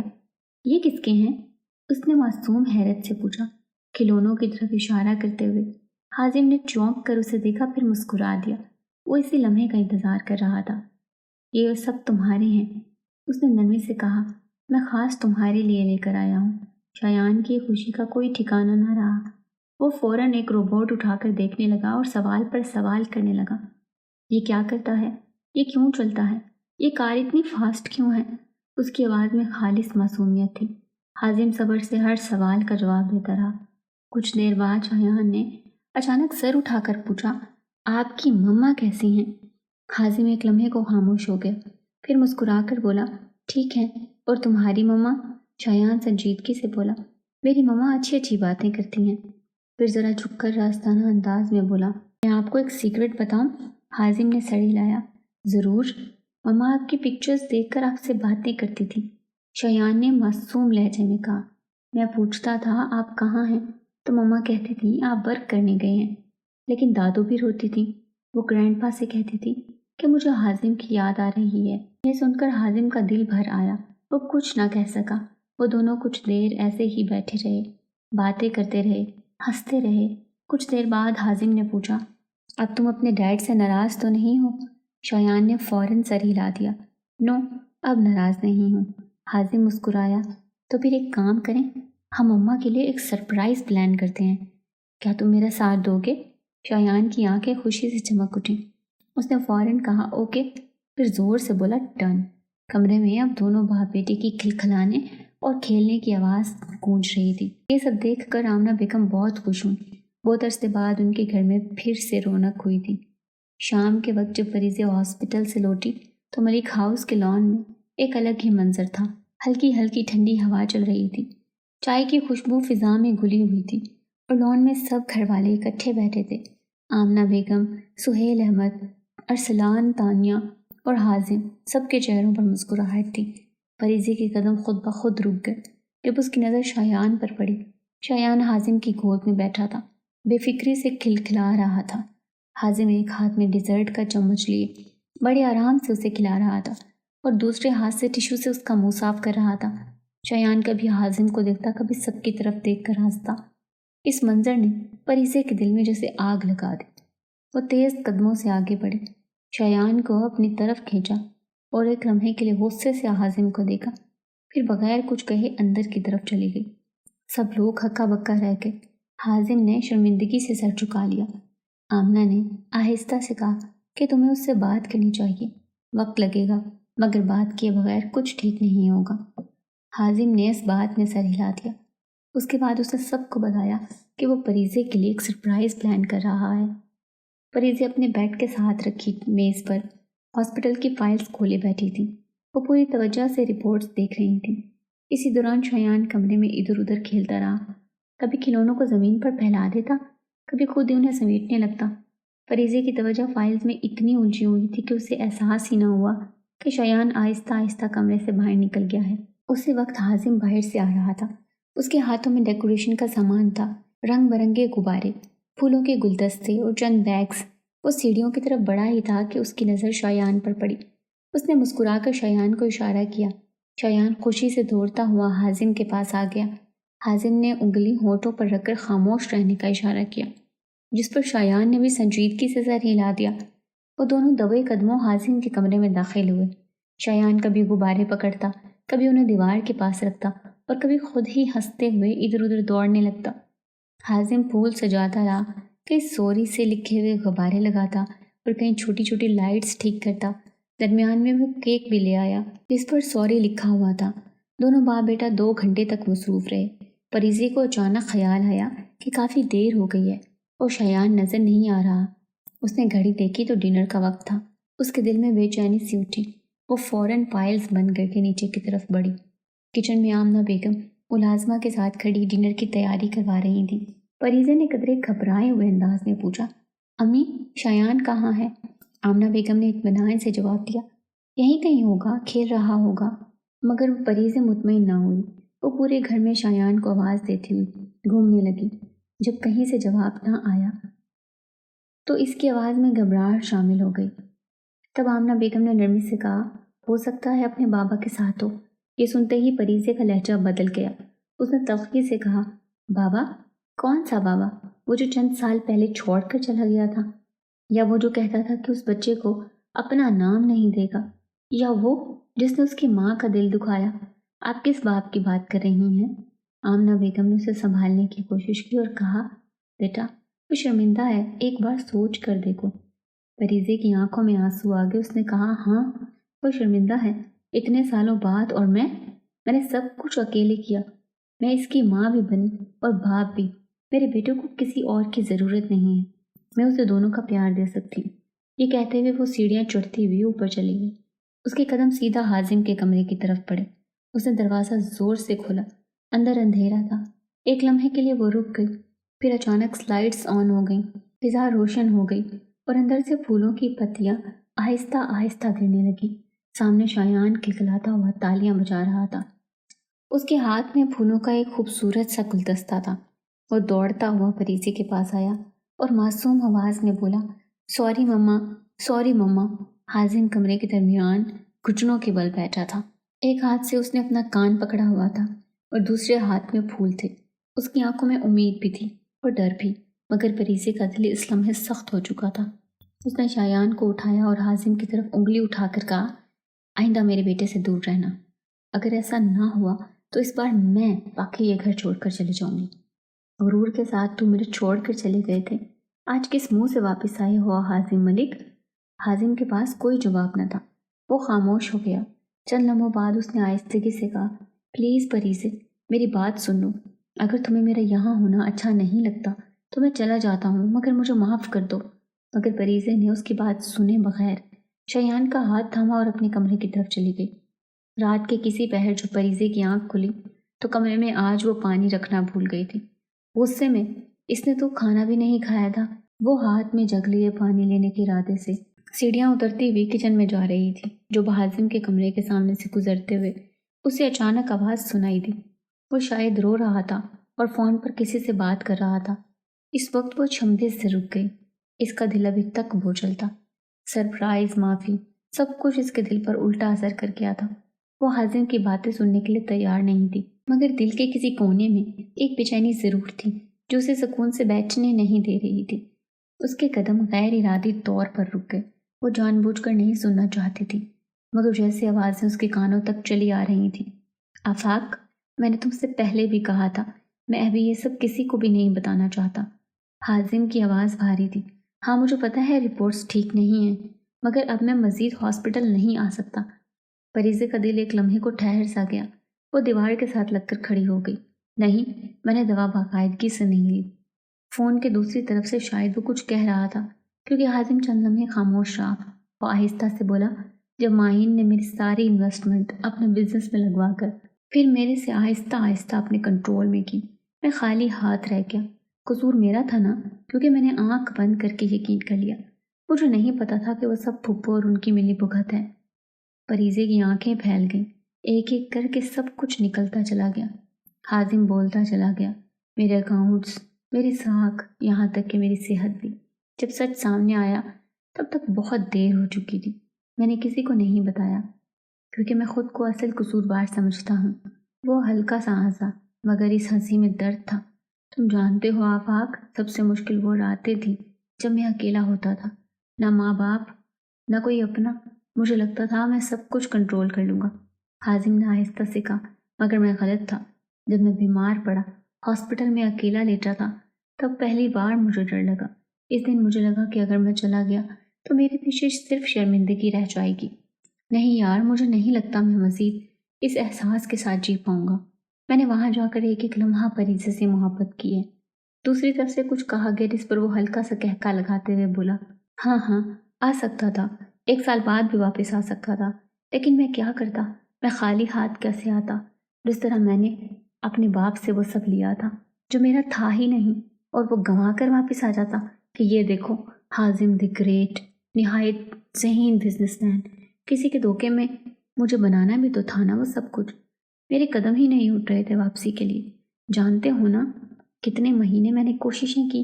یہ کس کے ہیں؟ اس نے معصوم حیرت سے پوچھا، کھلونوں کی طرف اشارہ کرتے ہوئے۔ حازم نے چونک کر اسے دیکھا، پھر مسکرا دیا۔ وہ اسی لمحے کا انتظار کر رہا تھا۔ یہ سب تمہارے ہیں، اس نے نرمی سے کہا، میں خاص تمہارے لیے لے کر آیا ہوں۔ شایان کی خوشی کا کوئی ٹھکانہ نہ رہا۔ وہ فوراً ایک روبوٹ اٹھا کر دیکھنے لگا اور سوال پر سوال کرنے لگا۔ یہ کیا کرتا ہے؟ یہ کیوں چلتا ہے؟ یہ کار اتنی فاسٹ کیوں ہے؟ اس کی آواز میں خالص معصومیت تھی۔ حازم صبر سے ہر سوال کا جواب دیتا رہا۔ کچھ دیر بعد شایان نے اچانک سر اٹھا کر پوچھا، آپ کی مما کیسی ہیں؟ حازم ایک لمحے کو خاموش ہو گیا، پھر مسکرا کر بولا، ٹھیک ہے، اور تمہاری مما؟ شایان سنجیدگی سے بولا، میری مما اچھی اچھی باتیں کرتی ہیں۔ پھر ذرا جھک کر راستانہ انداز میں بولا، میں آپ کو ایک سیکرٹ بتاؤں؟ حازم نے سر ہلایا، ضرور، مما آپ کی پکچرز دیکھ کر آپ سے باتیں کرتی تھی۔ شایان نے معصوم لہجے میں کہا، میں پوچھتا تھا آپ کہاں ہیں تو مما کہتی تھی آپ ورک کرنے گئے ہیں، لیکن دادو بھی روتی تھی، وہ گرینڈ پا سے کہتی تھی کہ مجھے حازم کی یاد آ رہی ہے۔ یہ سن کر حازم کا دل بھر آیا، وہ کچھ نہ کہہ سکا۔ وہ دونوں کچھ دیر ایسے ہی بیٹھے رہے، باتیں کرتے رہے، ہنستے رہے۔ کچھ دیر بعد حازم نے پوچھا، اب تم اپنے ڈیڈ سے ناراض تو نہیں ہو؟ شایان نے فوراً سر ہلا دیا، نو، اب ناراض نہیں ہوں۔ حازم مسکرایا، تو پھر ایک کام کریں، ہم اماں کے لیے ایک سرپرائز پلان کرتے ہیں، کیا تم میرا ساتھ دو گے؟ شایان کی آنکھیں خوشی سے چمک اٹھیں۔ اس نے فوراً کہا، اوکے، پھر زور سے بولا، ڈن۔ کمرے میں اب دونوں باپ بیٹے کی کھلکھلانے اور کھیلنے کی آواز گونج رہی تھی۔ یہ سب دیکھ کر آمنہ بیگم بہت خوش ہوئی۔ بہت عرصے بعد ان کے گھر میں پھر سے رونق ہوئی تھی۔ شام کے وقت جب فریضے ہاسپٹل سے لوٹی تو ملک ہاؤس کے لان میں ایک الگ ہی منظر تھا۔ ہلکی ہلکی ٹھنڈی ہوا چل رہی تھی، چائے کی خوشبو فضا میں گھلی ہوئی تھی، اور لان میں سب گھر والے اکٹھے بیٹھے تھے۔ آمنہ بیگم، سہیل احمد، ارسلان، تانیہ اور حازم، سب کے چہروں پر مسکراہٹ تھی۔ فریضے کے قدم خود بخود رک گئے جب اس کی نظر شایان پر پڑی۔ شایان حازم کی گود میں بیٹھا تھا، بے فکری سے کھلکھلا رہا تھا۔ حازم ایک ہاتھ میں ڈیزرٹ کا چمچ لیے بڑے آرام سے اسے کھلا رہا تھا، اور دوسرے ہاتھ سے ٹشو سے اس کا منہ صاف کر رہا تھا۔ شایان کبھی حازم کو دیکھتا، کبھی سب کی طرف دیکھ کر ہنستا۔ اس منظر نے فریضے کے دل میں جیسے آگ لگا دی۔ وہ تیز قدموں سے آگے بڑھے، شایان کو اپنی طرف کھینچا اور ایک لمحے کے لیے غصے سے حازم کو دیکھا، پھر بغیر کچھ کہے اندر کی طرف چلی گئی۔ سب لوگ ہکا بکا رہ گئے۔ حازم نے شرمندگی سے سر جھکا لیا۔ آمنہ نے آہستہ سے کہا کہ تمہیں اس سے بات کرنی چاہیے، وقت لگے گا، مگر بات کیے بغیر کچھ ٹھیک نہیں ہوگا۔ حازم نے اس بات میں سر ہلا دیا۔ اس کے بعد اس نے سب کو بتایا کہ وہ فریضے کے لیے ایک سرپرائز پلان کر رہا ہے۔ فریضے اپنے بیڈ کے ساتھ رکھی میز پر ہاسپٹل کی فائلز کھولے بیٹھی تھی۔ وہ پوری توجہ سے رپورٹس دیکھ رہی تھیں۔ اسی دوران شایان کمرے میں ادھر ادھر کھیلتا رہا، کبھی کھلونوں کو زمین پر پھیلا دیتا، کبھی خود ہی انہیں سمیٹنے لگتا۔ فریضے کی توجہ فائلز میں اتنی الجھی ہوئی تھی کہ اسے احساس ہی نہ ہوا کہ شایان آہستہ آہستہ کمرے سے باہر نکل گیا ہے۔ اسی وقت حازم باہر سے آ رہا تھا۔ اس کے ہاتھوں میں ڈیکوریشن کا سامان تھا، رنگ برنگے غبارے، پھولوں کے گلدستے اور چند بیگز۔ وہ سیڑھیوں کی طرف بڑھا ہی تھا کہ اس کی نظر شایان پر پڑی۔ اس نے مسکرا کر شایان کو اشارہ کیا۔ شایان خوشی سے دوڑتا ہوا حازم کے پاس آ گیا۔ حازم نے انگلی ہونٹوں پر رکھ کر خاموش رہنے کا اشارہ کیا، جس پر شایان نے بھی سنجیدگی سے سر ہلا دیا۔ وہ دونوں دوے قدموں حازم کے کمرے میں داخل ہوئے۔ شایان کبھی غبارے پکڑتا، کبھی انہیں دیوار کے پاس رکھتا، اور کبھی خود ہی ہنستے ہوئے ادھر ادھر دوڑنے لگتا۔ حازم پھول سجاتا رہا، کہیں سوری سے لکھے ہوئے غبارے لگاتا اور کہیں چھوٹی چھوٹی لائٹس ٹھیک کرتا۔ درمیان میں وہ کیک بھی لے آیا جس پر سوری لکھا ہوا تھا۔ دونوں باپ بیٹا 2 گھنٹے تک مصروف رہے۔ فریضے کو اچانک خیال آیا کہ کافی دیر ہو گئی ہے اور شایان نظر نہیں آ رہا۔ اس نے گھڑی دیکھی تو ڈنر کا وقت تھا۔ اس کے دل میں بے چینی سی اٹھی۔ وہ فوراً فائلز بند کر کے نیچے کی طرف بڑھی۔ کچن میں آمنہ بیگم ملازمہ کے ساتھ کھڑی ڈنر کی تیاری کروا رہی تھی۔ فریضے نے قدرے گھبرائے ہوئے انداز میں پوچھا، امی، شایان کہاں ہے؟ آمنہ بیگم نے اطمینان سے جواب دیا، یہیں کہیں ہوگا، کھیل رہا ہوگا۔ مگر فریضے مطمئن نہ ہوئی۔ وہ پورے گھر میں شایان کو آواز دیتی ہوئی گھومنے لگی۔ جب کہیں سے جواب نہ آیا تو اس کی آواز میں گھبراہٹ شامل ہو گئی۔ تب آمنہ بیگم نے نرمی سے کہا، ہو سکتا ہے اپنے بابا کے ساتھ ہو۔ یہ سنتے ہی فریضے کا لہجہ بدل گیا۔ اس نے تلخی سے کہا، بابا؟ کون سا بابا؟ وہ جو چند سال پہلے چھوڑ کر چلا گیا تھا؟ یا وہ جو کہتا تھا کہ اس بچے کو اپنا نام نہیں دے گا؟ یا وہ جس نے اس کی ماں کا دل دکھایا؟ آپ کس باپ کی بات کر رہی ہیں؟ آمنہ بیگم نے اسے سنبھالنے کی کوشش کی اور کہا، بیٹا، وہ شرمندہ ہے، ایک بار سوچ کر دیکھو۔ فریضے کی آنکھوں میں آنسو آ گئے۔ اس نے کہا، ہاں، وہ شرمندہ ہے، اتنے سالوں بعد، اور میں نے سب کچھ اکیلے کیا۔ میں اس کی ماں بھی بنی اور باپ بھی، میرے بیٹے کو کسی اور کی ضرورت نہیں ہے، میں اسے دونوں کا پیار دے سکتی ہوں۔ یہ کہتے ہوئے وہ سیڑھیاں چڑھتی ہوئی اوپر چلی گئی۔ اس کے قدم سیدھا حازم کے کمرے کی طرف پڑے۔ اس نے دروازہ زور سے کھولا۔ اندر اندھیرا تھا۔ ایک لمحے کے لیے وہ رک گئی، پھر اچانک سلائٹس آن ہو گئیں، فضا روشن ہو گئی اور اندر سے پھولوں کی پتیاں آہستہ آہستہ گرنے لگی۔ سامنے شایان کھلکھلاتا ہوا تالیاں بجا رہا تھا۔ اس کے ہاتھ میں پھولوں کا ایک خوبصورت سا گلدستہ تھا۔ وہ دوڑتا ہوا پریزی کے پاس آیا اور معصوم آواز میں بولا، سوری مما، سوری مما۔ حازم کمرے کے درمیان گھٹنوں کے بل بیٹھا تھا۔ ایک ہاتھ سے اس نے اپنا کان پکڑا ہوا تھا اور دوسرے ہاتھ میں پھول تھے۔ اس کی آنکھوں میں امید بھی تھی اور ڈر بھی، مگر پریزی کا دل اس لمحے سخت ہو چکا تھا۔ اس نے شایان کو اٹھایا اور حازم کی طرف انگلی اٹھا کر کہا، آئندہ میرے بیٹے سے دور رہنا۔ اگر ایسا نہ ہوا تو اس بار میں واقعی یہ گھر چھوڑ کر چلی جاؤں گی۔ غرور کے ساتھ تم مجھے چھوڑ کر چلے گئے تھے، آج کس منہ سے واپس آئے ہو حازم ملک؟ حازم کے پاس کوئی جواب نہ تھا۔ وہ خاموش ہو گیا۔ چند لمحوں بعد اس نے آہستگی سے کہا، پلیز پریزی، میری بات سن لو۔ اگر تمہیں میرا یہاں ہونا اچھا نہیں لگتا تو میں چلا جاتا ہوں، مگر مجھے معاف کر دو۔ مگر پریزی نے اس کی بات سنے بغیر شایان کا ہاتھ تھاما اور اپنے کمرے کی طرف چلی گئی۔ رات کے کسی پہر جو پریزی کی آنکھ کھلی تو کمرے میں آج وہ پانی رکھنا بھول گئی تھی۔ غصے میں اس نے تو کھانا بھی نہیں کھایا تھا۔ وہ ہاتھ میں جگ لیے پانی لینے کے ارادے سے سیڑھیاں اترتی ہوئی کچن میں جا رہی تھی، جو حازم کے کمرے کے سامنے سے گزرتے ہوئے اسے اچانک آواز سنائی دی۔ وہ شاید رو رہا تھا اور فون پر کسی سے بات کر رہا تھا۔ اس وقت وہ چھمبے سے رک گئی۔ اس کا دل ابھی تک بوجھل تھا۔ سرپرائز، معافی، سب کچھ اس کے دل پر الٹا اثر کر گیا تھا۔ وہ حازم کی باتیں سننے کے لیے تیار نہیں تھی، مگر دل کے کسی کونے میں ایک بے چینی ضرور تھی جو اسے سکون سے بیٹھنے نہیں دے رہی تھی۔ اس کے قدم غیر ارادی طور پر رک گئے۔ وہ جان بوجھ کر نہیں سننا چاہتی تھی، مگر جیسے آوازیں اس کے کانوں تک چلی آ رہی تھیں۔ آفاق، میں نے تم سے پہلے بھی کہا تھا، میں ابھی یہ سب کسی کو بھی نہیں بتانا چاہتا۔ حازم کی آواز بھاری تھی۔ ہاں مجھے پتہ ہے رپورٹس ٹھیک نہیں ہیں، مگر اب میں مزید ہاسپٹل نہیں آ سکتا۔ پریزی کا دل ایک لمحے کو ٹھہر سا گیا۔ وہ دیوار کے ساتھ لگ کر کھڑی ہو گئی۔ نہیں، میں نے دوا باقاعدگی سے نہیں لی۔ فون کے دوسری طرف سے شاید وہ کچھ کہہ رہا تھا، کیونکہ حازم چند لمحے خاموش رہا۔ وہ آہستہ سے بولا، جب ماہین نے میری ساری انویسٹمنٹ اپنے بزنس میں لگوا کر پھر میرے سے آہستہ آہستہ اپنے کنٹرول میں کی، میں خالی ہاتھ رہ گیا۔ قصور میرا تھا نا، کیونکہ میں نے آنکھ بند کر کے یقین کر لیا۔ مجھے نہیں پتا تھا کہ وہ سب پھپھو اور ان کی ملی بھگت ہے۔ پریزی کی آنکھیں پھیل گئیں، ایک ایک کر کے سب کچھ نکلتا چلا گیا۔ حازم بولتا چلا گیا، میرے اکاؤنٹس، میری ساکھ، یہاں تک کہ میری صحت بھی۔ جب سچ سامنے آیا تب تک بہت دیر ہو چکی تھی۔ میں نے کسی کو نہیں بتایا کیونکہ میں خود کو اصل قصوروار سمجھتا ہوں۔ وہ ہلکا سا ہنسا، مگر اس ہنسی میں درد تھا۔ تم جانتے ہو آفاق، سب سے مشکل وہ راتیں تھیں جب میں اکیلا ہوتا تھا، نہ ماں باپ، نہ کوئی اپنا۔ مجھے لگتا تھا میں سب کچھ کنٹرول کر لوں گا۔ حازم نے آہستہ سے کہا، مگر میں غلط تھا۔ جب میں بیمار پڑا، ہاسپٹل میں اکیلا لیٹا تھا، تب پہلی بار مجھے ڈر لگا۔ اس دن مجھے لگا کہ اگر میں چلا گیا تو میرے پیچھے صرف شرمندگی رہ جائے گی۔ نہیں یار، مجھے نہیں لگتا میں مزید اس احساس کے ساتھ جی پاؤں گا۔ میں نے وہاں جا کر ایک ایک لمحہ پریزی سے محبت کی ہے۔ دوسری طرف سے کچھ کہا گیا جس پر وہ ہلکا سا کہکا لگاتے ہوئے بولا، ہاں ہاں آ سکتا تھا، 1 سال بعد بھی واپس آ سکتا تھا، لیکن میں کیا کرتا؟ میں خالی ہاتھ کیسے آتا؟ جس طرح میں نے اپنے باپ سے وہ سب لیا تھا جو میرا تھا ہی نہیں، اور وہ گنوا کر واپس آ جاتا کہ یہ دیکھو حازم دی گریٹ، نہایت ذہین بزنس مین، کسی کے دھوکے میں مجھے بنانا بھی تو تھا نا وہ سب کچھ۔ میرے قدم ہی نہیں اٹھ رہے تھے واپسی کے لیے۔ جانتے ہو نا کتنے مہینے میں نے کوششیں کی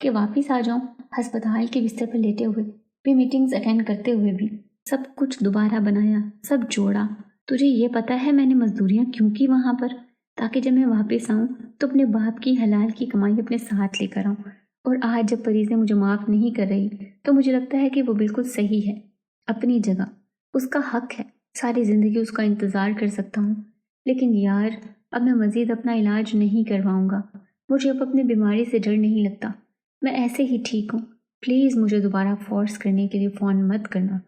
کہ واپس آ جاؤں، ہسپتال کے بستر پر لیٹے ہوئے بھی، میٹنگز اٹینڈ کرتے ہوئے بھی، سب کچھ دوبارہ بنایا، سب جوڑا۔ تجھے یہ پتہ ہے میں نے مزدوریاں کیوں کی وہاں پر؟ تاکہ جب میں واپس آؤں تو اپنے باپ کی حلال کی کمائی اپنے ساتھ لے کر آؤں۔ اور آج جب پریزی مجھے معاف نہیں کر رہی تو مجھے لگتا ہے کہ وہ بالکل صحیح ہے، اپنی جگہ، اس کا حق ہے۔ ساری زندگی اس کا انتظار کر سکتا ہوں، لیکن یار اب میں مزید اپنا علاج نہیں کرواؤں گا۔ مجھے اب اپنی بیماری سے ڈر نہیں لگتا، میں ایسے ہی ٹھیک ہوں۔ پلیز مجھے دوبارہ فورس کرنے کے لیے فون مت کرنا۔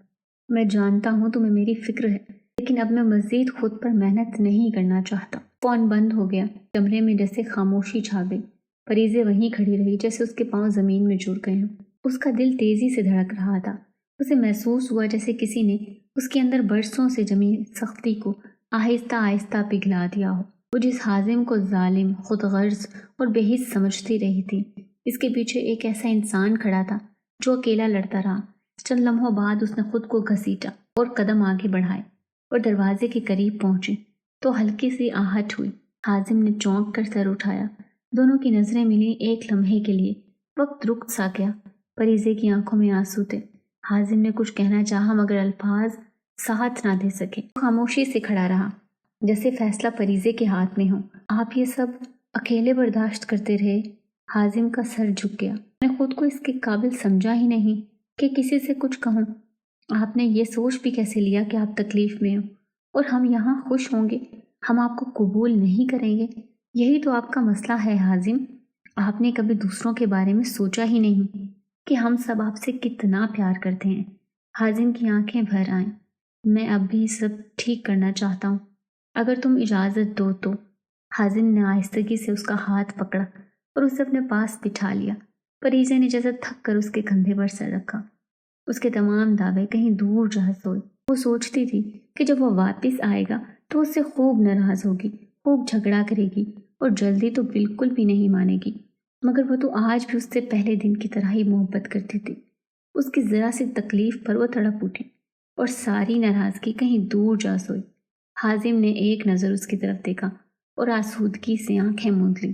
میں جانتا ہوں تمہیں میری فکر ہے، لیکن اب میں مزید خود پر محنت نہیں کرنا چاہتا۔ فون بند ہو گیا۔ کمرے میں جیسے خاموشی چھا گئی۔ پریزے وہیں کھڑی رہی جیسے اس کے پاؤں زمین میں جڑ گئے ہوں۔ اس کا دل تیزی سے دھڑک رہا تھا۔ اسے محسوس ہوا جیسے کسی نے اس کے اندر برسوں سے جمی سختی کو آہستہ آہستہ پگھلا دیا ہو۔ وہ جس حازم کو ظالم، خود غرض اور بے حس سمجھتی رہی تھی، اس کے پیچھے ایک ایسا انسان کھڑا تھا جو اکیلا لڑتا رہا۔ چند لمحوں بعد اس نے خود کو گھسیٹا اور قدم آگے بڑھائے اور دروازے کے قریب پہنچی تو ہلکی سی آہٹ ہوئی۔ حازم نے چونک کر سر اٹھایا۔ دونوں کی نظریں ملی ایک لمحے کے لیے۔ وقت رک سا گیا۔ پریزے کی آنکھوں میں آنسو تھے۔ حازم نے کچھ کہنا چاہا مگر الفاظ ساتھ نہ دے سکے۔ وہ خاموشی سے کھڑا رہا جیسے فیصلہ پریزے کے ہاتھ میں ہو۔ آپ یہ سب اکیلے برداشت کرتے رہے؟ حازم کا سر جھک گیا۔ میں خود کو اس کے قابل سمجھا ہی نہیں کہ کسی سے کچھ کہوں۔ آپ نے یہ سوچ بھی کیسے لیا کہ آپ تکلیف میں ہو اور ہم یہاں خوش ہوں گے؟ ہم آپ کو قبول نہیں کریں گے۔ یہی تو آپ کا مسئلہ ہے حازم۔ آپ نے کبھی دوسروں کے بارے میں سوچا ہی نہیں کہ ہم سب آپ سے کتنا پیار کرتے ہیں۔ حازم کی آنکھیں بھر آئیں۔ میں اب بھی سب ٹھیک کرنا چاہتا ہوں، اگر تم اجازت دو تو۔ حازم نے آہستگی سے اس کا ہاتھ پکڑا اور اسے اپنے پاس بٹھا لیا۔ پریزے نے جیسے تھک کر اس کے کندھے پر سر رکھا۔ اس کے تمام دعوے کہیں دور جا سوئے۔ وہ سوچتی تھی کہ جب وہ واپس آئے گا تو اس سے خوب ناراض ہوگی، خوب جھگڑا کرے گی اور جلدی تو بالکل بھی نہیں مانے گی، مگر وہ تو آج بھی اس سے پہلے دن کی طرح ہی محبت کرتی تھی۔ اس کی ذرا سی تکلیف پر وہ تڑپ اٹھی اور ساری ناراضگی کہیں دور جا سوئی۔ حازم نے ایک نظر اس کی طرف دیکھا اور آسودگی سے آنکھیں موند لی۔